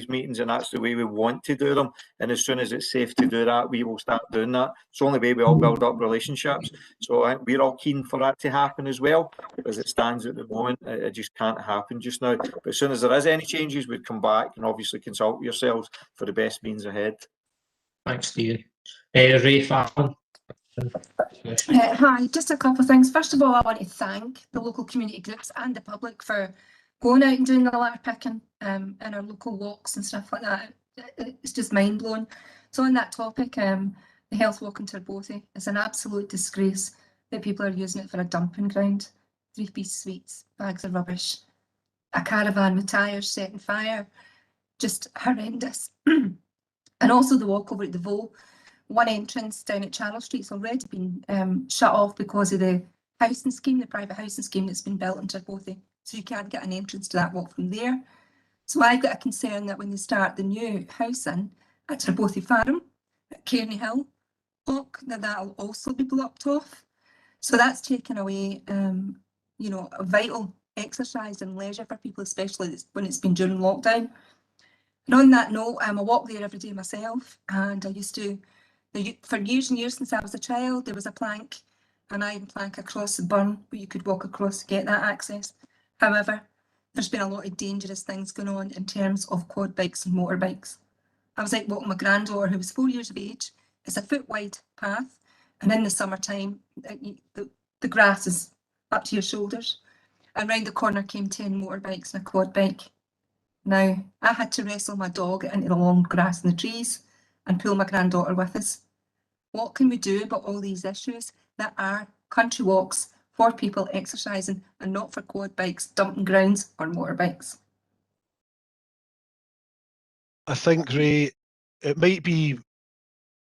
meetings, and that's the way we want to do them. And as soon as it's safe to do that, we will start doing that. It's the only way we all build up relationships. So I think we're all keen for that to happen as well. As it stands at the moment, it just can't happen just now. But as soon as there is any changes, we'd come back and obviously consult yourselves for the best means ahead. Thanks, Stephen. Ray Fallon. Hi, just a couple of things. First of all, I want to thank the local community groups and the public for going out and doing the litter picking in our local walks and stuff like that. It's just mind-blowing. So on that topic, the health walk in Turbothy is an absolute disgrace that people are using it for a dumping ground. 3-piece suites, bags of rubbish, a caravan with tyres setting fire, just horrendous. And also the walk over at the Vaux. One entrance down at Charles Street's already been shut off because of the housing scheme, the private housing scheme that's been built in Turbothy. So you can't get an entrance to that walk from there. So I've got a concern that when they start the new housing at Turbothy Farm, at Cairney Hill walk, that'll also be blocked off. So that's taken away, you know, a vital exercise and leisure for people, especially when it's been during lockdown. And on that note, I walk there every day myself, and I used to, for years and years since I was a child, there was a plank, an iron plank across the burn where you could walk across to get that access. However, there's been a lot of dangerous things going on in terms of quad bikes and motorbikes. I was out walking my granddaughter, who was 4 years of age. It's a foot-wide path, and in the summertime, the grass is up to your shoulders. And round the corner came 10 motorbikes and a quad bike. Now, I had to wrestle my dog into the long grass and the trees and pull my granddaughter with us. What can we do about all these issues that are country walks for people exercising and not for quad bikes, dumping grounds or motorbikes? I think, Ray, it might be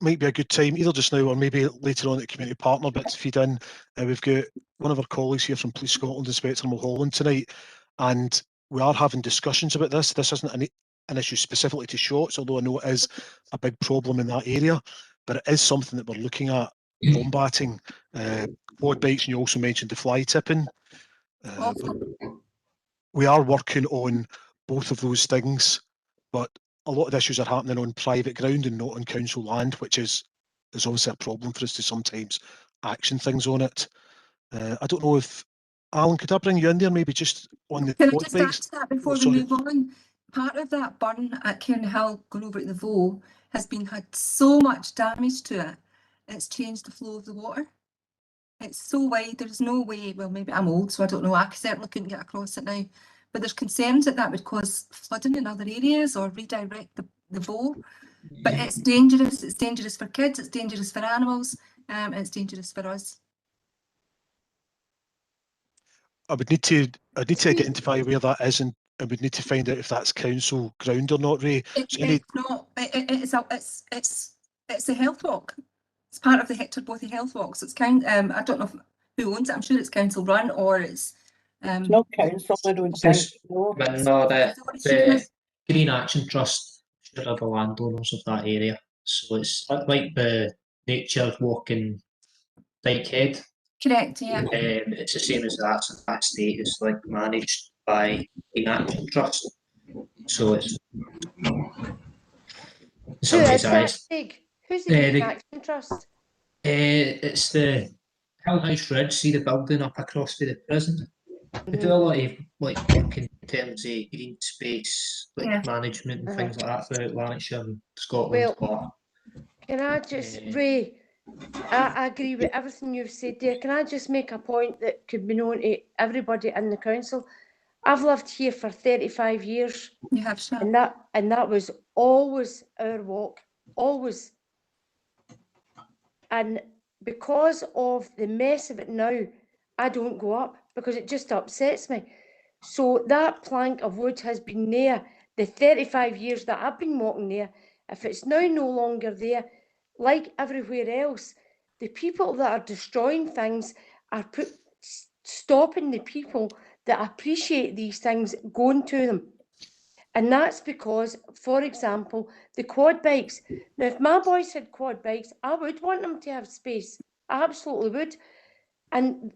a good time, either just now or maybe later on at Community Partner Bits to feed in. We've got one of our colleagues here from Police Scotland, Inspector Mulholland, tonight, and we are having discussions about this. This isn't an issue specifically to shots, although I know it is a big problem in that area, but it is something that we're looking at combating. Quad bikes, and you also mentioned the fly tipping. We are working on both of those things, but a lot of the issues are happening on private ground and not on council land, which is obviously a problem for us to sometimes action things on it. I don't know if Alan, could I bring you in there maybe just on the Can I quad just add bikes? to that before Oh, we sorry. move on? Part of that burn at Cairnhill going over to the Voe has had so much damage to it, it's changed the flow of the water. It's so wide, there's no way, well, maybe I'm old, so I don't know, I certainly couldn't get across it now, but there's concerns that that would cause flooding in other areas or redirect the Voe. But it's dangerous for kids, it's dangerous for animals, and it's dangerous for us. I'd need to identify where that is, and I would need to find out if that's council ground or not, Ray. It's not. It's a health walk. It's part of the Hector Bothy Health Walk. So it's I don't know who owns it. I'm sure it's council run or it's. It's not council. I don't think. No. But no, the Green Action Trust should have the landowners of that area. So it's like the nature walking Dykehead. Correct, yeah. It's the same as that. So that state is like managed by Green Action Trust. So it's somebody's eyes. Who's the Green Action Trust? It's the Hill House Ridge. See the building up across from the prison. They do a lot of like work in terms of green space, like management and things like that throughout Lanarkshire and Scotland. Well, can I just, Ray, I agree with everything you've said there. Can I just make a point that could be known to everybody in the council? I've lived here for 35 years. You have, sure. And that was always our walk, always. And because of the mess of it now, I don't go up because it just upsets me. So that plank of wood has been there the 35 years that I've been walking there. If it's now no longer there, like everywhere else, the people that are destroying things are stopping the people that appreciate these things going to them. And that's because, for example, the quad bikes. Now, if my boys had quad bikes, I would want them to have space. I absolutely would. And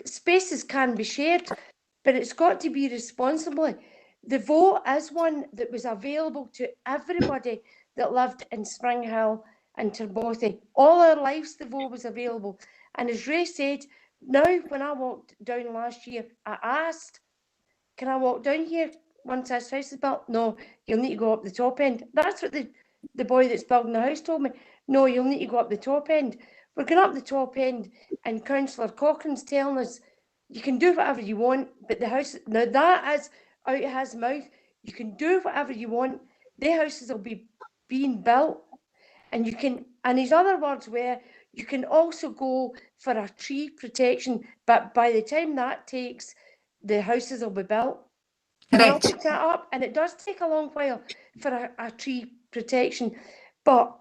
spaces can be shared, but it's got to be responsibly. The Voe is one that was available to everybody that lived in Spring Hill and Terbothy. All our lives, the Voe was available. And as Ray said, now when I walked down last year, I asked, can I walk down here once this house is built? No, you'll need to go up the top end. That's what the boy that's building the house told me. No, you'll need to go up the top end. We're going up the top end, and Councillor Cochrane's telling us you can do whatever you want, but the house, now that is out of his mouth, you can do whatever you want. The houses will be being built, and you can, and his other words were, you can also go for a tree protection, but by the time that takes, the houses will be built. And I'll pick that up, and it does take a long while for a tree protection. But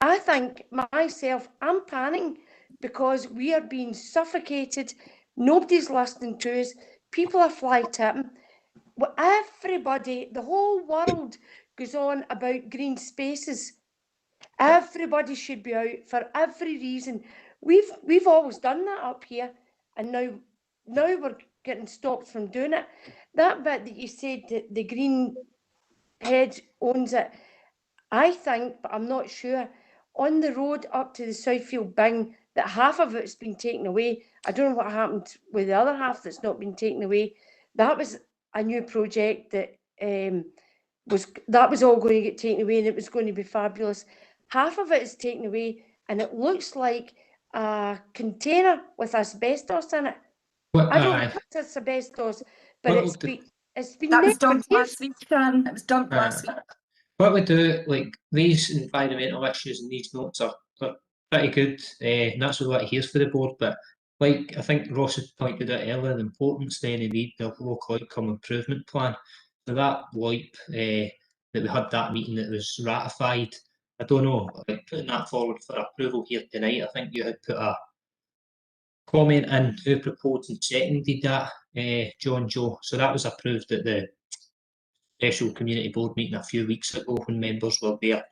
I think myself, I'm panicking because we are being suffocated. Nobody's listening to us. People are fly tipping. Well, everybody, the whole world goes on about green spaces. Everybody should be out for every reason. We've always done that up here, and now we're getting stopped from doing it. That bit that you said that the Green Head owns it, I think, but I'm not sure, on the road up to the Southfield Bing, that half of it's been taken away. I don't know what happened with the other half that's not been taken away. That was a new project that was all going to get taken away, and it was going to be fabulous. Half of it is taken away, and it looks like a container with asbestos in it. I don't know if it's asbestos, but it's been that was dumped last week, Sharon. It was dumped last week. What we do, like these environmental issues and these notes are pretty good, and that's what I hear for the board. But like I think Ross had pointed out earlier, the importance then of the local outcome improvement plan. So that LOIP that we had that meeting that was ratified. I don't know, like putting that forward for approval here tonight. I think you had put a comment in who proposed and seconded that, John Joe. So that was approved at the special community board meeting a few weeks ago when members were there.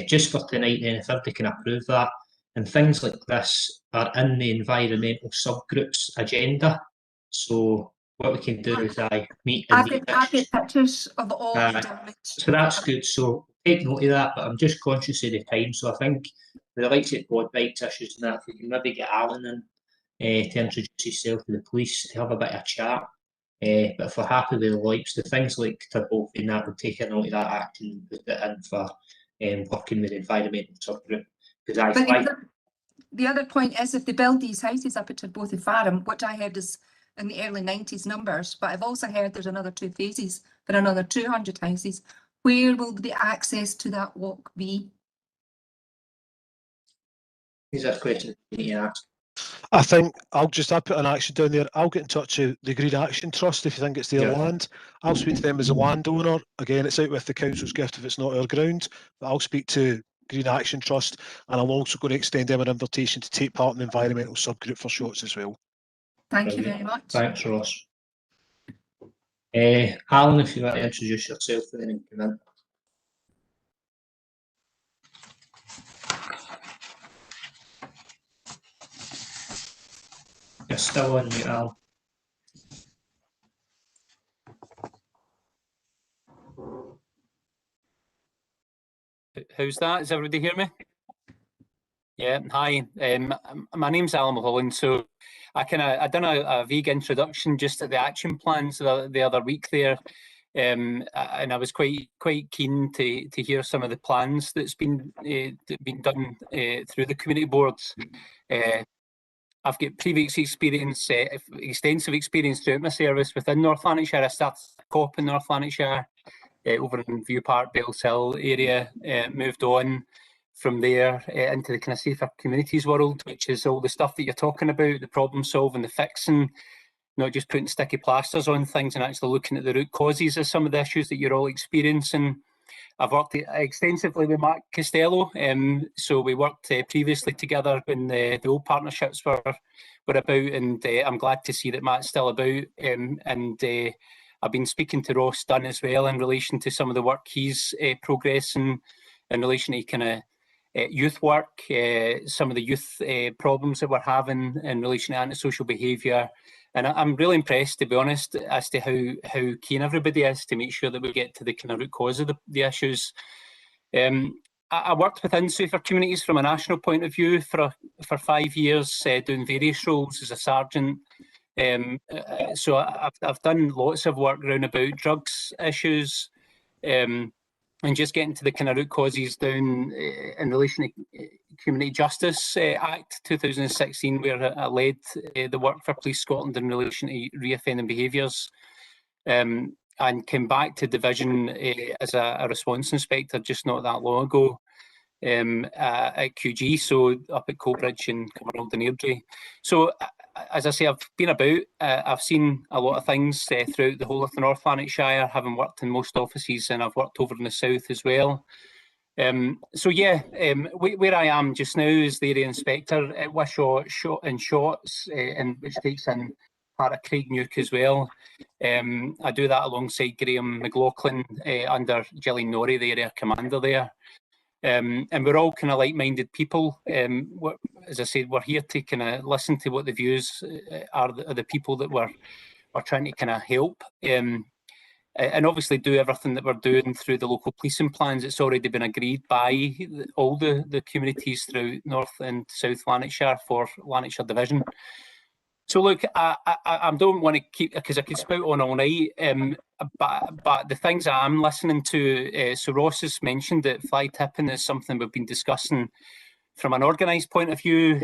Just for tonight then, if everybody can approve that, and things like this are in the environmental subgroups agenda. So what we can do is meet and meet. I've got pictures of all the damage. So that's good. So take note of that, but I'm just conscious of the time. So I think with the likes of quad bikes issues and that, if we can maybe get Alan in to introduce yourself to the police, to have a bit of a chat. But if we're happy with the LIPes, the things like turbofane, that would take a note of that action, put it in for working with the environmental subgroup. Because the other point is, if they build these houses up at Turbothy Farm, which I heard is in the early 90s numbers, but I've also heard there's another 2 phases for another 200 houses, where will the access to that walk be? These are questions you need to ask. I think I put an action down there. I'll get in touch with the Green Action Trust if you think it's their land. I'll speak to them as a landowner. Again, it's out with the council's gift if it's not our ground, but I'll speak to Green Action Trust, and I'm also going to extend them an invitation to take part in the environmental subgroup for Shorts as well. Thank you very much. Thanks, Ross. Alan, if you want to introduce yourself and then come in. You're still on mute, Alan. How's that? Does everybody hear me? Yeah, hi. My name's Alan Mulholland. So I done a vague introduction just at the action plans the other week there, and I was quite keen to hear some of the plans that's been done through the community boards. I've got previous experience, extensive experience throughout my service within North Lanarkshire. I started COP in North Lanarkshire, over in View Park, Bells Hill area, moved on from there into the kind of safer communities world, which is all the stuff that you're talking about, the problem solving, the fixing, not just putting sticky plasters on things and actually looking at the root causes of some of the issues that you're all experiencing. I've worked extensively with Mark Costello, so we worked previously together when the old partnerships were about, and I'm glad to see that Matt's still about, and I've been speaking to Ross Dunn as well in relation to some of the work he's progressing in relation to kind of youth work, some of the youth problems that we're having in relation to antisocial behaviour. And I'm really impressed, to be honest, as to how keen everybody is to make sure that we get to the kind of root cause of the issues. I worked within safer communities from a national point of view for 5 years, doing various roles as a sergeant. So I've done lots of work around about drugs issues, and just getting to the kind of root causes down in relation to Community Justice Act 2016, where I led the work for Police Scotland in relation to reoffending behaviours, and came back to division as a response inspector just not that long ago at QG, so up at Coatbridge and Cumbernauld and Airdrie. So as I say, I've been about, I've seen a lot of things throughout the whole of the North Lanarkshire, having worked in most offices, and I've worked over in the south as well. So yeah, where I am just now is the area inspector at Wishaw and Shotts, and which takes in part of Craigneuk as well. I do that alongside Graham McLaughlin under Gillian Norrie, the area commander there. And we're all kind of like-minded people. As I said, we're here to kind of listen to what the views are of the people that we're trying to kind of help. And obviously do everything that we're doing through the local policing plans. It's already been agreed by all the communities throughout North and South Lanarkshire for Lanarkshire Division. So look, I don't want to keep, because I could spout on all night, but the things I'm listening to, so Ross has mentioned that fly tipping is something we've been discussing from an organised point of view,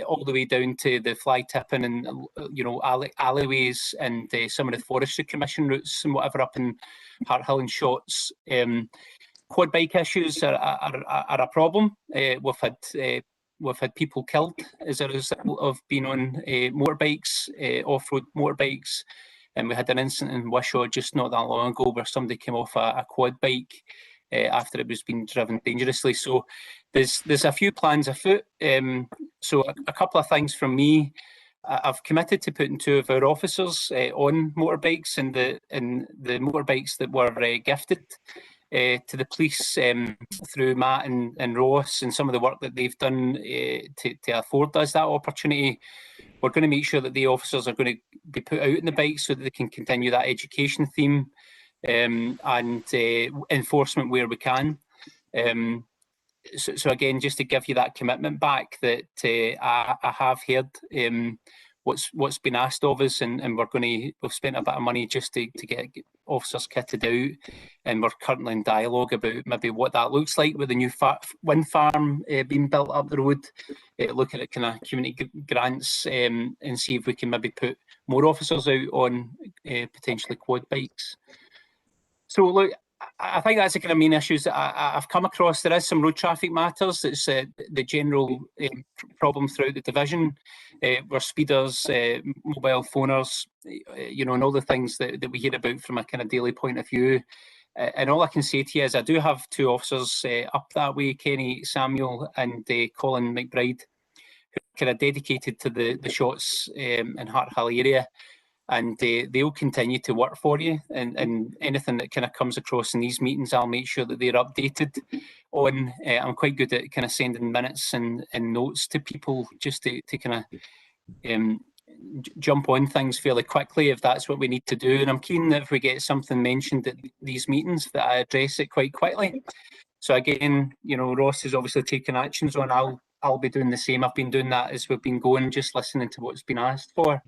all the way down to the fly tipping and, you know, alleyways and some of the Forestry Commission routes and whatever up in Harthill and Shotts. Quad bike issues are a problem. We've had people killed as a result of being on motorbikes, off-road motorbikes. And we had an incident in Wishaw just not that long ago where somebody came off a quad bike after it was being driven dangerously. So there's a few plans afoot. So a couple of things from me. I've committed to putting 2 of our officers on motorbikes, and the motorbikes that were gifted to the police through Matt and Ross and some of the work that they've done to afford us that opportunity. We're going to make sure that the officers are going to be put out on the bike so that they can continue that education theme and enforcement where we can. so again, just to give you that commitment back that I have heard what's been asked of us, and we've spent a bit of money just to get officers kitted out, and we're currently in dialogue about maybe what that looks like with the new wind farm being built up the road, looking at kind of community grants, and see if we can maybe put more officers out on potentially quad bikes. So look, I think that's the kind of main issues that I've come across. There is some road traffic matters. It's the general problem throughout the division, where speeders, mobile phoners, and all the things that we hear about from a kind of daily point of view. And all I can say to you is I do have 2 officers up that way, Kenny Samuel and Colin McBride, who are kind of dedicated to the shots in Harthill area. And they'll continue to work for you, and anything that kind of comes across in these meetings, I'll make sure that they're updated on. I'm quite good at kind of sending minutes and notes to people just to kind of jump on things fairly quickly if that's what we need to do. And I'm keen that if we get something mentioned at these meetings that I address it quite quickly. So again, Ross is obviously taking actions on. I'll be doing the same. I've been doing that as we've been going, just listening to what's been asked for.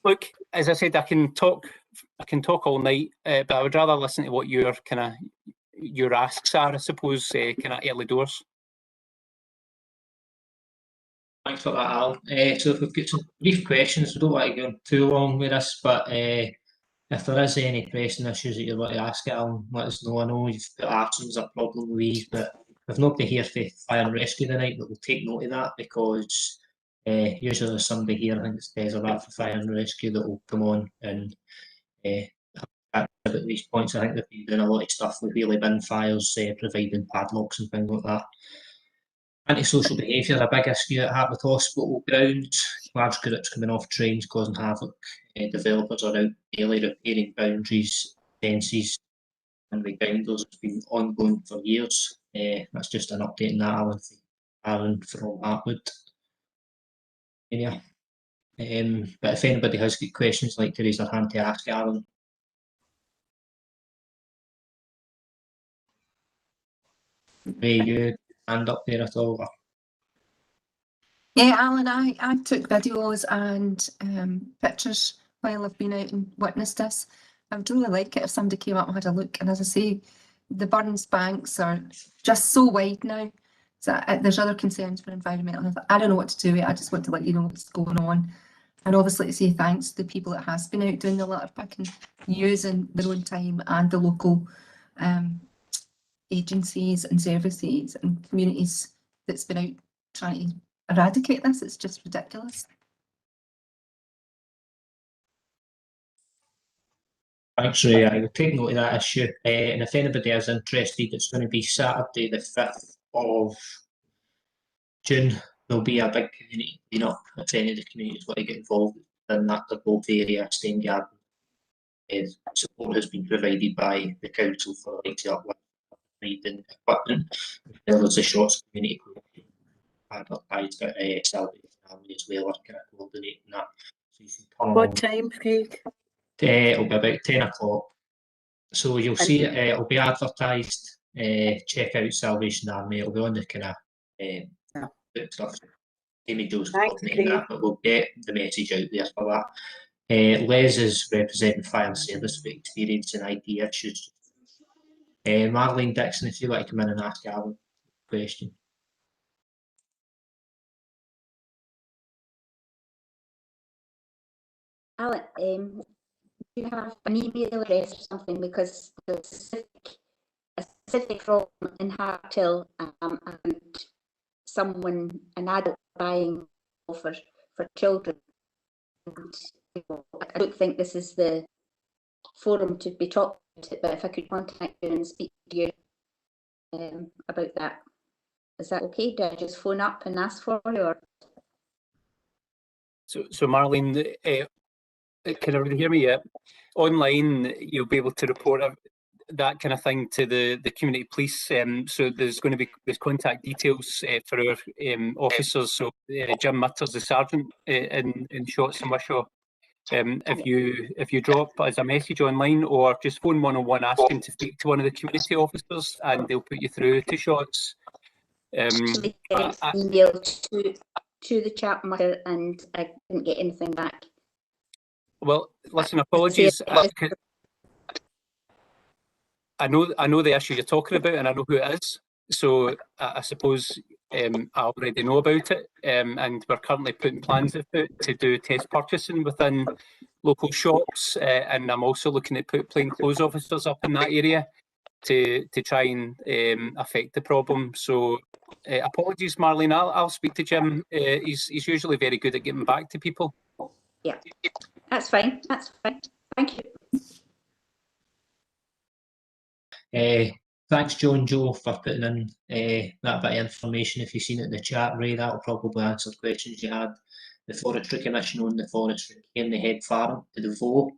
Look, as I said, I can talk all night, but I would rather listen to what your asks are, I suppose, kind of early doors. Thanks for that, Alan. So if we've got some brief questions, we don't want to go too long with this, but if there is any pressing issues that you want to ask, Alan, let us know. I know you've got absence a problem with these, but we've nobody here for fire and rescue tonight, but we'll take note of that, because usually there's somebody here, I think it's Desiree for fire and rescue, that will come on and about these points. I think they've been doing a lot of stuff with wheelie bin fires, providing padlocks and things like that. Antisocial behaviour, a big issue at Hartlepool Hospital grounds. Large groups coming off trains causing havoc. Developers are out daily repairing boundaries, fences, and grinders. It's been ongoing for years. That's just an update on that, Alan from Hartwood. Yeah. But if anybody has got questions, like to raise their hand to ask Alan. Ray, you hand up there at all? Yeah, Alan, I took videos and pictures while I've been out and witnessed this. I would really like it if somebody came up and had a look. And as I say, the Burns banks are just so wide now. So there's other concerns for environmental health. I don't know what to do with it. I just want to let you know what's going on. And obviously to say thanks to the people that has been out doing the litter picking, using their own time, and the local agencies and services and communities that's been out trying to eradicate this. It's just ridiculous. Thanks, Ray. I will take note of that issue. And if anybody is interested, it's going to be Saturday the 5th of June. There'll be a big community clean-up if any of the communities want to get involved in that. The both area, Stain Garden. Support has been provided by the council for the upgrading equipment. There was a Shorts community advertised at Salvation Army as well, kind of coordinating that. So you can come What along. time, Craig? It'll be about 10 o'clock. So you'll see it, it'll be advertised. Check out Salvation Army. It'll be on the kind of stuff. Amy Jo's coordinating that, but we'll get the message out there for that. Les is representing fire service with experience in IT issues. Marlene Dixon, if you'd like to come in and ask Alan a question. Alan, do you have an email address or something, because there's a specific problem in Harthill, and an adult buying for children. And, I don't think this is the forum to be talking about it, but if I could contact you and speak to you about that, is that okay? Do I just phone up and ask for you? Or? So Marlene, can everybody hear me? Yeah. Online, you'll be able to report that kind of thing to the community police. So there's going to be contact details for our officers. So Jim Mitters, the sergeant in Shorts and Wishaw, if you drop us a message online or just phone 101 asking to speak to one of the community officers, and they'll put you through to shots. Email to the chat marker and I didn't get anything back. Well, listen, apologies. I know the issue you're talking about, and I know who it is. So I suppose I already know about it, and we're currently putting plans to do test purchasing within local shops, and I'm also looking at put plainclothes officers up in that area to try and affect the problem. So apologies, Marlene. I'll speak to Jim. He's usually very good at getting back to people. Yeah, that's fine. That's fine. Thank you. Thanks, John Joe, for putting in that bit of information. If you've seen it in the chat, Ray, that'll probably answer questions you had. The Forestry Commission owned the forest from Cairneyhead Farm to the Voe.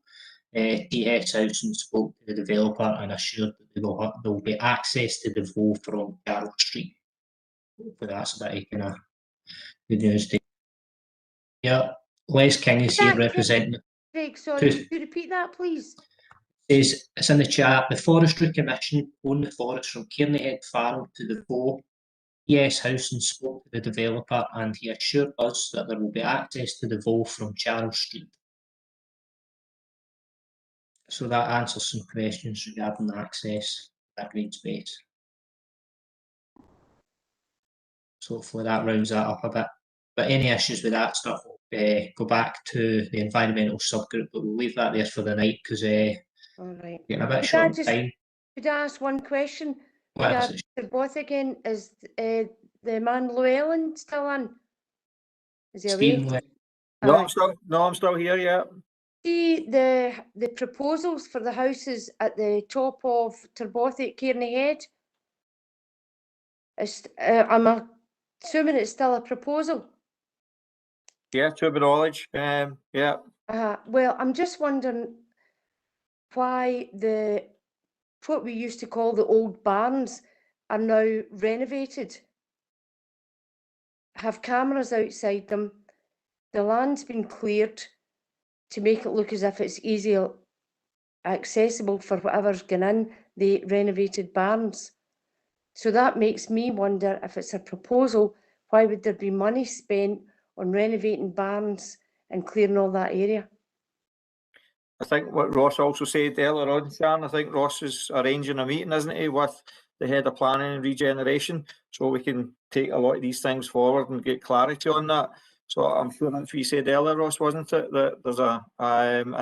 THS Housing spoke to the developer and assured that there will be access to the Voe from Carroll Street. Hopefully that's a bit of kind of good news. Yeah, Les King is here representing. Craig, sorry, could you repeat that, please? Says it's in the chat. The Forestry Commission owned the forest from Cairneyhead Farm to the Voe. THS Housing spoke to the developer and he assured us that there will be access to the Voe from Charles Street. So that answers some questions regarding access to that green space. So hopefully that rounds that up a bit. But any issues with that stuff, go back to the environmental subgroup, but we'll leave that there for the night because all right, getting a bit short on time. Could I ask one question? What is it? Both again, is the man Llewellyn still on? Is he away? No, I'm still here. Yeah. See the proposals for the houses at the top of Turbothick, Cairneyhead. I'm assuming it's still a proposal. Yeah, to my knowledge. Yeah. Well, I'm just wondering why what we used to call the old barns are now renovated, have cameras outside them, the land's been cleared to make it look as if it's easily accessible for whatever's gone in the renovated barns. So that makes me wonder, if it's a proposal, why would there be money spent on renovating barns and clearing all that area? I think what Ross also said earlier on, Sharon, I think Ross is arranging a meeting, isn't he, with the head of planning and regeneration, so we can take a lot of these things forward and get clarity on that. So I'm sure that's what you said earlier, Ross, wasn't it? That there's an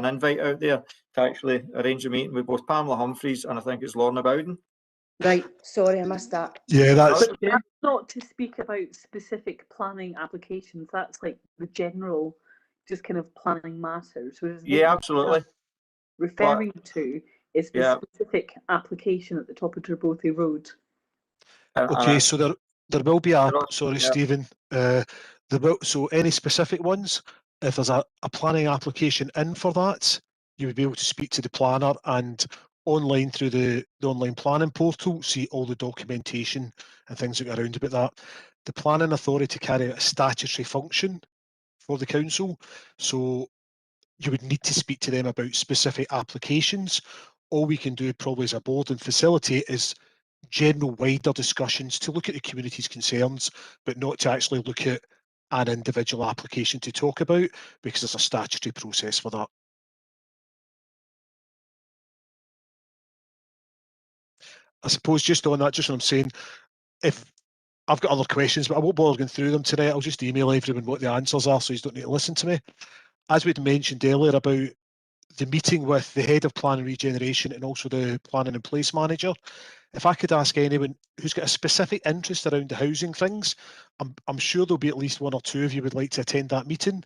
invite out there to actually arrange a meeting with both Pamela Humphreys and I think it's Lorna Bowden. Right, sorry, I missed that. Yeah, that's not to speak about specific planning applications. That's like the general, just kind of planning matters. Yeah, absolutely. Referring to is the specific application at the top of Turbothick Road. Okay, so there will be a Stephen. So any specific ones, if there's a planning application in for that, you would be able to speak to the planner and online through the online planning portal, see all the documentation and things that go around about that. The planning authority carry out a statutory function for the council, so you would need to speak to them about specific applications. All we can do probably as a board and facilitate is general wider discussions to look at the community's concerns, but not to actually look at an individual application to talk about, because there's a statutory process for that. I suppose just on that, just what I'm saying, if I've got other questions, but I won't bother going through them tonight, I'll just email everyone what the answers are so you don't need to listen to me. As we'd mentioned earlier about the meeting with the head of planning regeneration and also the planning and place manager, if I could ask anyone who's got a specific interest around the housing things, I'm sure there'll be at least one or two of you would like to attend that meeting.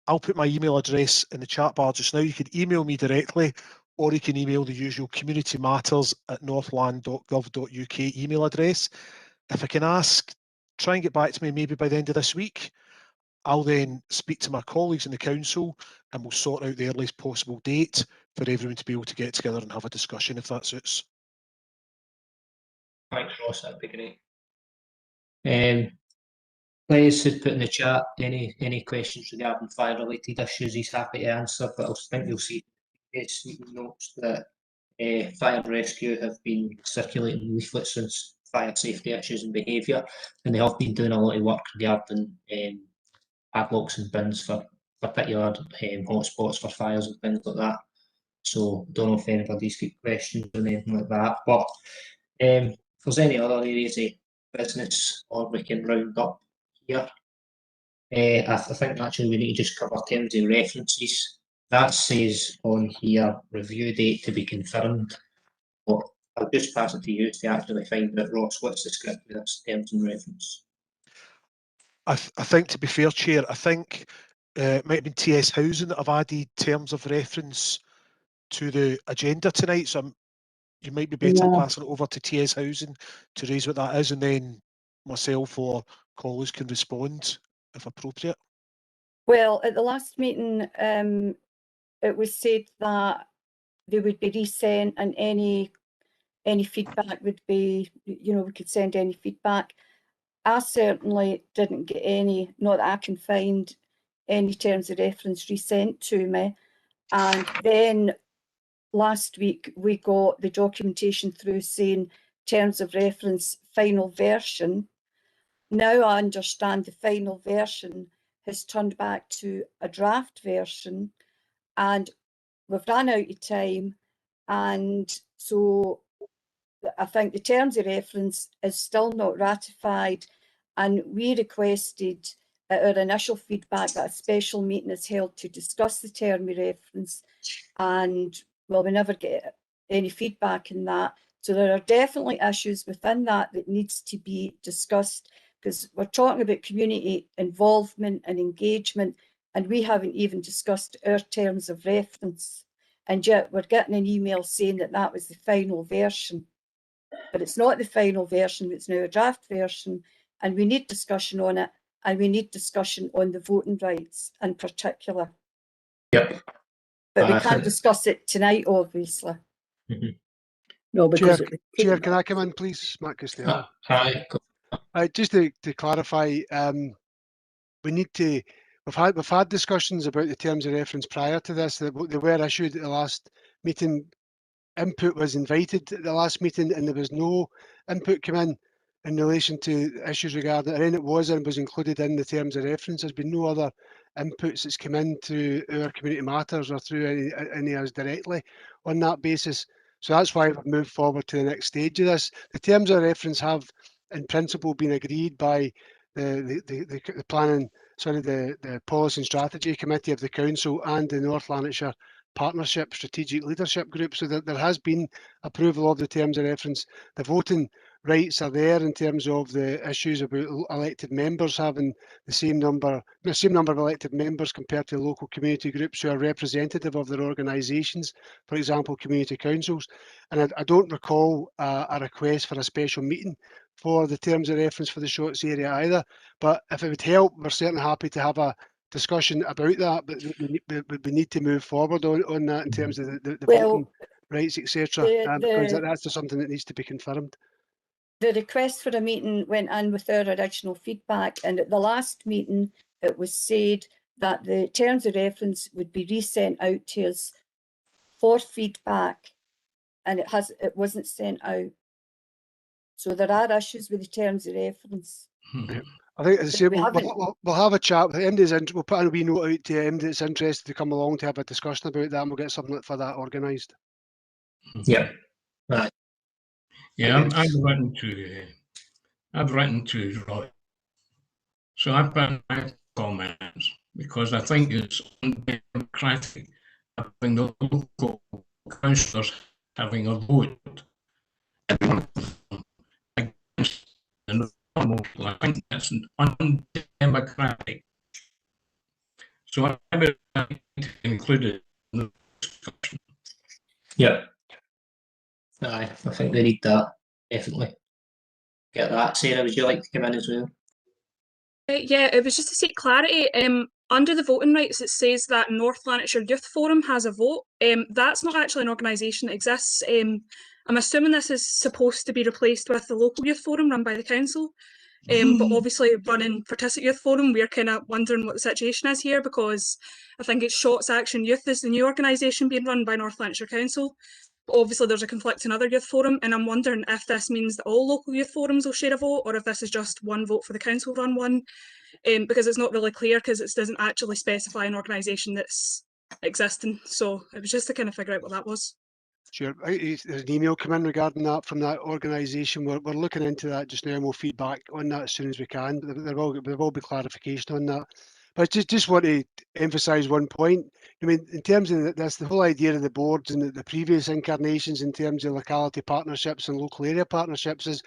I'll put my email address in the chat bar just now. You can email me directly, or you can email the usual communitymatters@northland.gov.uk email address. If I can ask, try and get back to me maybe by the end of this week. I'll then speak to my colleagues in the council and we'll sort out the earliest possible date for everyone to be able to get together and have a discussion if that suits. Thanks, Ross, that'd be great. Les had put in the chat any questions regarding fire-related issues he's happy to answer, but I think you'll see his notes that fire and rescue have been circulating leaflets since fire safety issues and behaviour, and they have been doing a lot of work regarding padlocks and bins for particular hotspots for fires and things like that. So don't know if anybody's got questions or anything like that, but if there's any other areas of business or we can round up here. I think actually we need to just cover terms of references. That says on here review date to be confirmed. But I'll just pass it to you to actually find out, Ross, what's the script with this terms and reference? I think, to be fair, Chair, I think it might have been TS Housing that have added terms of reference to the agenda tonight. So you might be better passing it over to TS Housing to raise what that is, and then myself or colleagues can respond if appropriate. Well, at the last meeting, it was said that they would be resent, and any feedback would be, we could send any feedback. I certainly didn't get any, not that I can find any terms of reference resent to me. And then last week we got the documentation through saying terms of reference final version. Now I understand the final version has turned back to a draft version, and we've run out of time, and so I think the terms of reference is still not ratified, and we requested at our initial feedback that a special meeting is held to discuss the term of reference, and well, we never get any feedback in that. So there are definitely issues within that needs to be discussed, because we're talking about community involvement and engagement, and we haven't even discussed our terms of reference, and yet we're getting an email saying that that was the final version. But it's not the final version, it's now a draft version, and we need discussion on it, and we need discussion on the voting rights in particular. Yep. But we can't discuss it tonight, obviously. Mm-hmm. No, because Chair, can I come in, please? Matt Costello. Hi. Just to clarify, we need to. We've had discussions about the terms of reference prior to this. They were issued at the last meeting. Input was invited at the last meeting, and there was no input come in relation to issues regarding it. And it was included in the terms of reference. There's been no other inputs that's come in through our community matters or through any of us directly on that basis. So that's why we've moved forward to the next stage of this. The terms of reference have, in principle, been agreed by the planning, the policy and strategy committee of the council and the North Lanarkshire Partnership Strategic Leadership Group, so that there has been approval of the terms of reference. The voting rights are there in terms of the issues about elected members having the same number of elected members compared to local community groups who are representative of their organisations, for example, community councils. And I don't recall a request for a special meeting for the terms of reference for the Shorts area either. But if it would help, we're certainly happy to have a discussion about that, but we need to move forward on that in terms of the voting rights, etc. Because that's just something that needs to be confirmed. The request for a meeting went in with our original feedback, and at the last meeting it was said that the terms of reference would be resent out to us for feedback, and it wasn't sent out. So there are issues with the terms of reference. I think as I say, we'll have a chat with MD's. We'll put a wee note out to MD that's interested to come along to have a discussion about that, and we'll get something for that organised. Yeah. Right. Yeah, I've written to Roy. So I've put my comments because I think it's undemocratic having the local councillors having a vote against the normal. I think that's undemocratic. So I would like to include it in the discussion. Yeah. Aye, I think they need that, definitely. Get that. Sarah, would you like to come in as well? Yeah, it was just to seek clarity. Under the voting rights, it says that North Lanarkshire Youth Forum has a vote. That's not actually an organisation that exists. I'm assuming this is supposed to be replaced with the local youth forum run by the council. But obviously running Participatory Youth Forum, we're kind of wondering what the situation is here, because I think it's Shots Action Youth is the new organisation being run by North Lanarkshire Council. But obviously there's a conflict in other youth forum, and I'm wondering if this means that all local youth forums will share a vote, or if this is just one vote for the council run one, because it's not really clear, because it doesn't actually specify an organisation that's existing. So it was just to kind of figure out what that was. Sure. There's an email come in regarding that from that organisation. We're looking into that just now, and we'll feedback on that as soon as we can. There will be clarification on that. But I just want to emphasise one point. I mean, in terms of this, the whole idea of the boards and the previous incarnations in terms of locality partnerships and local area partnerships is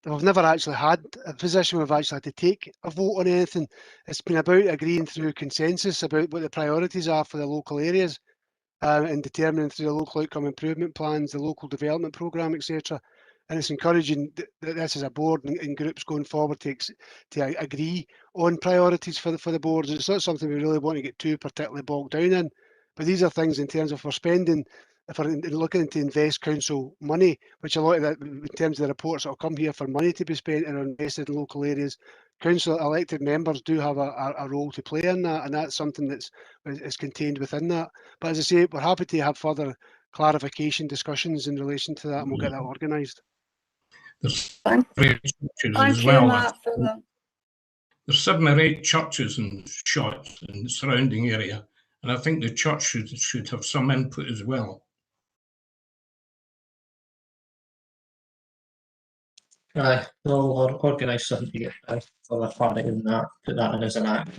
that we've never actually had a position where we've actually had to take a vote on anything. It's been about agreeing through consensus about what the priorities are for the local areas. And determining through the local outcome improvement plans, the local development programme, etc. And it's encouraging that this as a board and groups going forward to agree on priorities for the boards. It's not something we really want to get too particularly bogged down in, but these are things in terms of if we're spending, if we're looking to invest council money, which a lot of that in terms of the reports that will come here for money to be spent and invested in local areas, council elected members do have a role to play in that, and that's something that's is contained within that. But as I say, we're happy to have further clarification discussions in relation to that, and we'll get that organised. There's Thank as you, well. Matt, for that. There's 7 or 8 churches and shots in the surrounding area, and I think the church should have some input as well. Aye, we'll organise something to get further clarity on that, put that in as an act.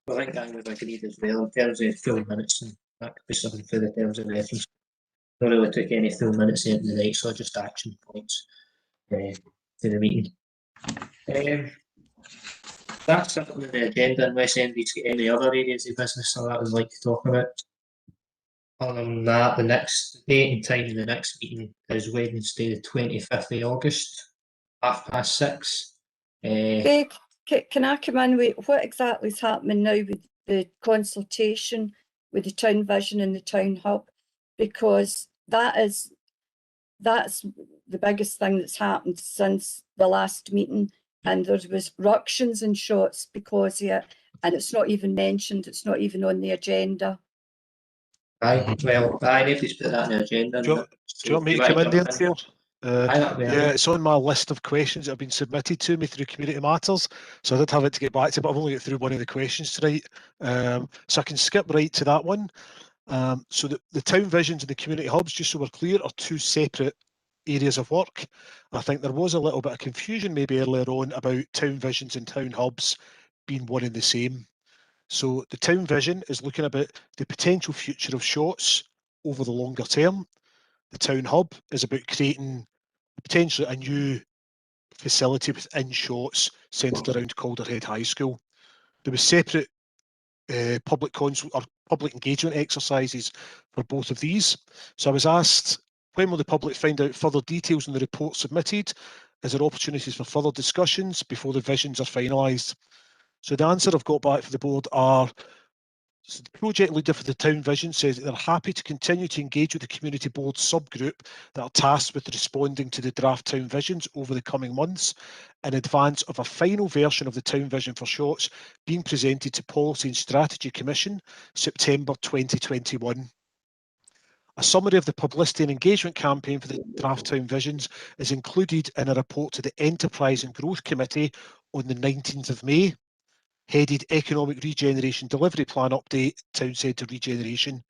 I think I would agreed as well in terms of full minutes, and that could be something for the terms of reference. Not really took any full minutes at the end of the night, so just action points for the meeting. That's it on the agenda, unless anybody's got any other areas of business that I would like to talk about. Other than that, the next date and time of the next meeting is Wednesday, the 25th of August, 6:30. Craig, can I come in with what exactly is happening now with the consultation with the town vision and the town hub? Because that's the biggest thing that's happened since the last meeting, and there was ructions and shots because of it, and it's not even mentioned, it's not even on the agenda. Aye, well, nobody's put that on the agenda. Do you want me to come in there, Chair? Yeah, it's on my list of questions that have been submitted to me through Community Matters, so I did have it to get back to, but I've only got through one of the questions tonight, so I can skip right to that one. So the town visions and the community hubs, just so we're clear, are 2 separate areas of work. I think there was a little bit of confusion maybe earlier on about town visions and town hubs being one and the same. So the town vision is looking about the potential future of shots over the longer term. The town hub is about creating potentially a new facility within shots centred around Calderhead High School. There was separate public engagement exercises for both of these. So I was asked, when will the public find out further details on the report submitted? Is there opportunities for further discussions before the visions are finalised? So the answer I've got back for the board are, so the project leader for the town vision says that they're happy to continue to engage with the community board subgroup that are tasked with responding to the draft town visions over the coming months in advance of a final version of the town vision for shots being presented to Policy and Strategy Commission September 2021. A summary of the publicity and engagement campaign for the draft town visions is included in a report to the Enterprise and Growth Committee on the 19th of May. Headed Economic Regeneration Delivery Plan Update, Town Centre Regeneration.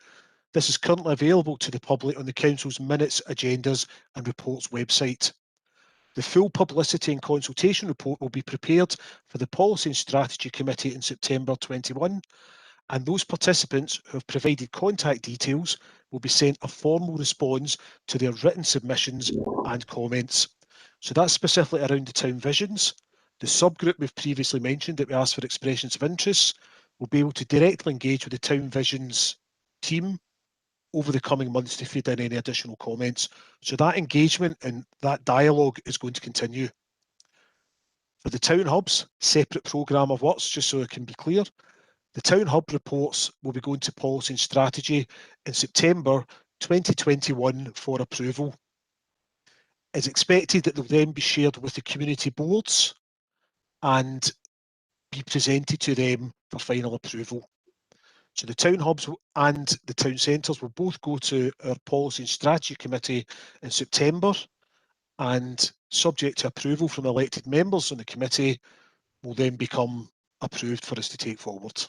This is currently available to the public on the Council's minutes, agendas and reports website. The full publicity and consultation report will be prepared for the Policy and Strategy Committee in September 21, and those participants who have provided contact details will be sent a formal response to their written submissions and comments. So that's specifically around the town visions. The subgroup we've previously mentioned that we asked for expressions of interest will be able to directly engage with the Town Visions team over the coming months to feed in any additional comments. So that engagement and that dialogue is going to continue. For the Town Hubs, separate programme of works, just so it can be clear. The Town Hub reports will be going to Policy and Strategy in September 2021 for approval. It's expected that they'll then be shared with the community boards and be presented to them for final approval. So the town hubs and the town centres will both go to our Policy and Strategy Committee in September, and subject to approval from elected members on the committee, will then become approved for us to take forward.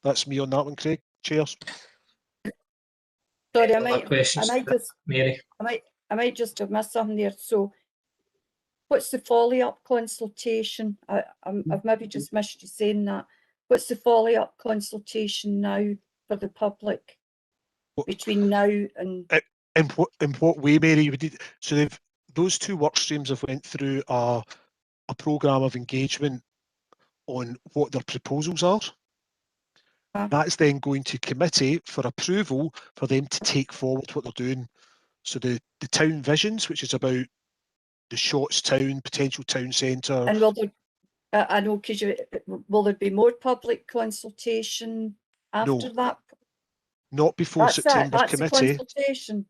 That's me on that one, Craig. Chairs. Sorry, I Other questions, Mary? I might just have missed something there. So, what's the follow-up consultation? I've maybe just missed you saying that. What's the follow-up consultation now for the public between now and? In what way, Mary? So those two work streams have went through a programme of engagement on what their proposals are. That's then going to committee for approval for them to take forward what they're doing. So the town visions, which is about the Shotts town, potential town centre. And will there, I know, because will there be more public consultation after that? Not before That's September That's committee. the consultation.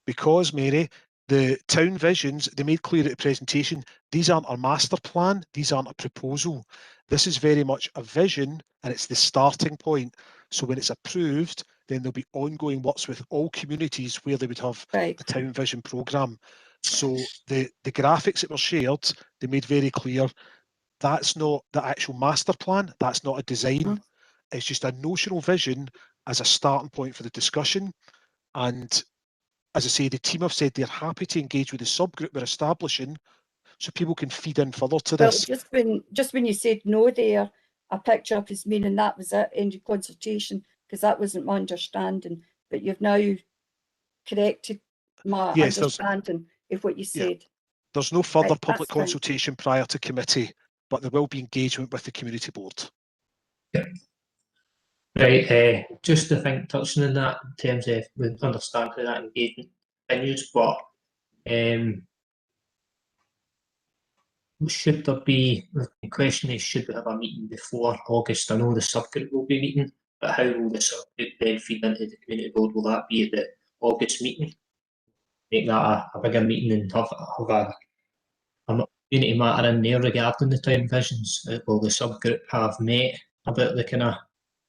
Because, Mary, the town visions, they made clear at the presentation, these aren't a master plan, these aren't a proposal. This is very much a vision, and it's the starting point. So when it's approved, then there'll be ongoing works with all communities where they would have a town vision programme. So the graphics that were shared, they made very clear, that's not the actual master plan, that's not a design. It's just a notional vision as a starting point for the discussion. And as I say, the team have said they're happy to engage with the subgroup we're establishing, so people can feed in further to this. Well, just when you said no there, I picked up as meaning that was it, end of consultation, because that wasn't my understanding. But you've now corrected my understanding of what you said. There's no further public consultation prior to committee, but there will be engagement with the community board. Right, just to think, touching on that in terms of we understand how that engagement continues, but should there be, the question is, should we have a meeting before August? I know the subgroup will be meeting, but how will the subgroup then feed into the community board? Will that be at the August meeting? Make that a bigger meeting and have a community matter in there regarding the town visions? Will the subgroup have met about the kind of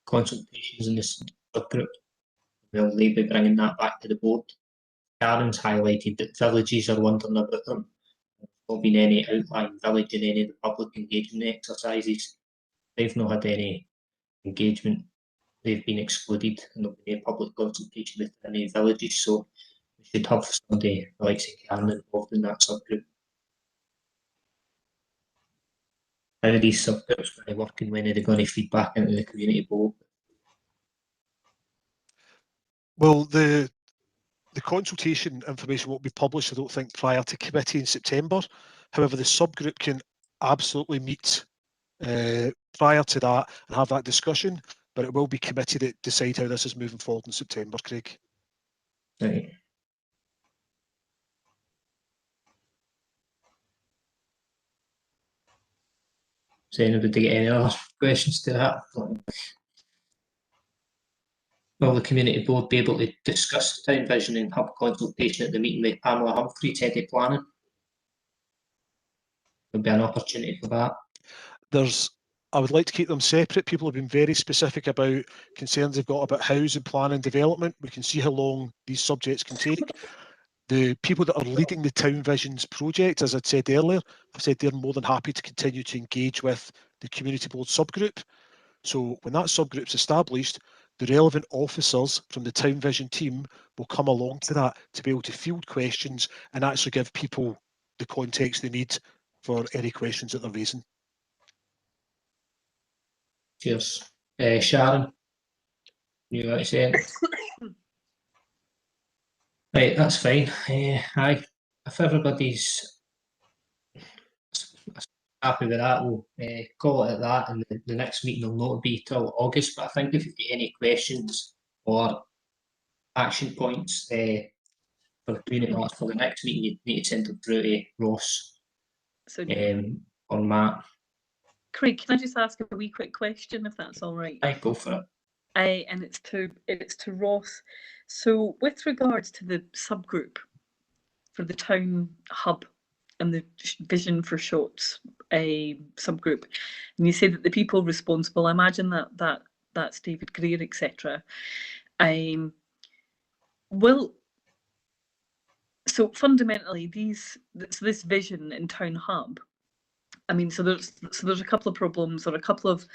consultations in this subgroup? Will they be bringing that back to the board? Karen's highlighted that villages are wondering about them. There's not been any outlying village in any of the public engagement exercises. They've not had any engagement. They've been excluded and there'll be a public consultation with any villages. So we should have somebody like Karen involved in that subgroup. How are these subgroups going to work and when are they going to feed back into the community board? Well, the consultation information won't be published, I don't think, prior to committee in September. However, the subgroup can absolutely meet prior to that and have that discussion, but it will be committee that decide how this is moving forward in September, Craig. Right. Does anybody get any other questions to that? Will the community board be able to discuss town vision and have consultation at the meeting with Pamela Humphreys, head of planning? There'll be an opportunity for that. I would like to keep them separate. People have been very specific about concerns they've got about housing, planning, development. We can see how long these subjects can take. The people that are leading the Town Visions project, as I'd said earlier, have said they're more than happy to continue to engage with the community board subgroup. So when that subgroup's established, the relevant officers from the Town Vision team will come along to that to be able to field questions and actually give people the context they need for any questions that they're raising. Cheers. Sharon, you want to say anything? Right, that's fine. Aye, if everybody's happy with that, we'll call it at that, and the next meeting will not be till August. But I think if you've got any questions or action points for the community for the next meeting, you need to send them through to Ross or Matt. Craig, can I just ask a wee quick question, if that's all right? Aye, go for it. And it's to Ross. So with regards to the subgroup for the town hub the vision for Shot's subgroup, and you say that the people responsible, I imagine that's David Greer, etc. So fundamentally, this vision in Town Hub, I mean, so there's a couple of problems or a couple of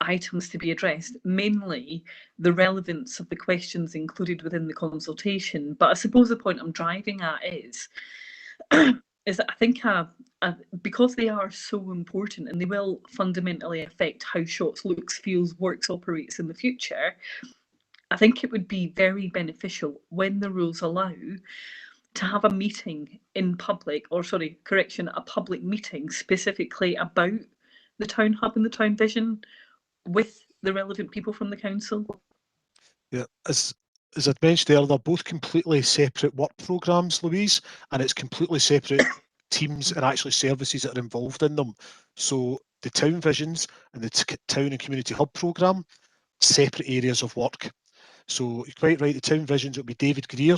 items to be addressed, mainly the relevance of the questions included within the consultation. But I suppose the point I'm driving at is that I think because they are so important and they will fundamentally affect how Shots looks, feels, works, operates in the future, I think it would be very beneficial when the rules allow to have a meeting in public, or sorry, correction, a public meeting specifically about the Town Hub and the Town Vision with the relevant people from the council. Yeah, as I'd mentioned earlier, they're both completely separate work programmes, Louise, and it's completely separate teams and actually services that are involved in them. So the Town Visions and the Town and Community Hub programme, separate areas of work. So you're quite right, the Town Visions will be David Greer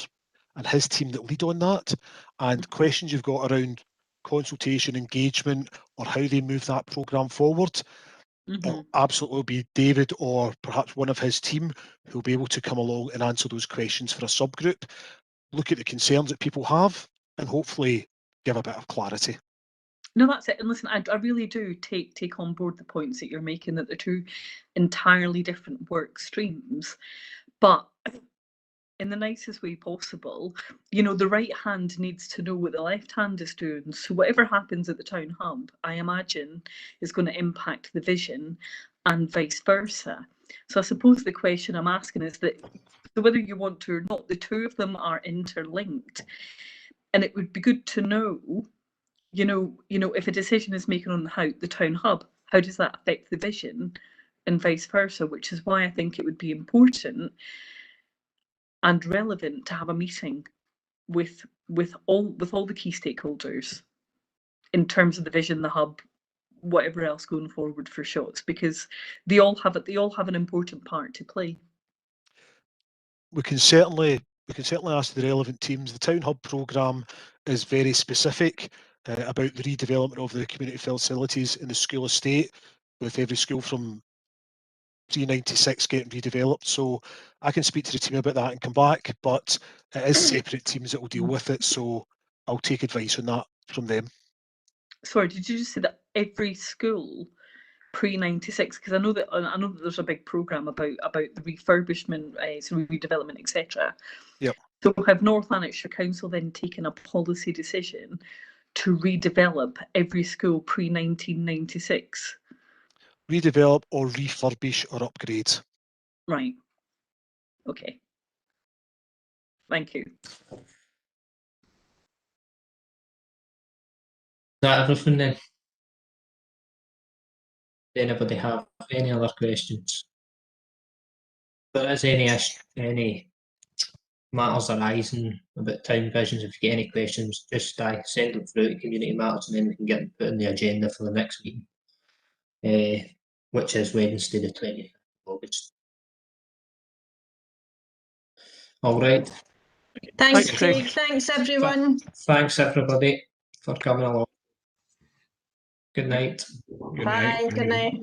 and his team that lead on that, and questions you've got around consultation, engagement, or how they move that programme forward, it'll absolutely be David or perhaps one of his team who'll be able to come along and answer those questions for a subgroup, look at the concerns that people have, and hopefully give a bit of clarity. No, that's it. And listen, I really do take on board the points that you're making, that they're two entirely different work streams. But in the nicest way possible, you know, the right hand needs to know what the left hand is doing. So whatever happens at the Town Hub, I imagine, is going to impact the vision and vice versa. So I suppose the question I'm asking is that, so whether you want to or not, the two of them are interlinked. And it would be good to know, you know, if a decision is made on the Town Hub, how does that affect the vision and vice versa, which is why I think it would be important and relevant to have a meeting with all the key stakeholders in terms of the vision, the hub, whatever else going forward for Shots, because they all have an important part to play. We can certainly ask the relevant teams. The Town Hub programme is very specific about the redevelopment of the community facilities in the school estate, with every school from pre-96 getting redeveloped. So I can speak to the team about that and come back, but it is separate teams that will deal with it, so I'll take advice on that from them. Sorry, did you just say that every school pre-96? Because I know that there's a big programme about the refurbishment, so redevelopment, etc. Yep. So have North Lanarkshire Council then taken a policy decision to redevelop every school pre-1996? Redevelop or refurbish or upgrade. Right. Okay. Thank you. Is that everything then? Does anybody have any other questions? If there is any matters arising about Town Visions, if you get any questions, just send them through to Community Matters and then we can get them put on the agenda for the next meeting, which is Wednesday the 20th of August. All right. Thanks, Craig. Thanks, everyone. Thanks, everybody, for coming along. Good night. Bye. Good night.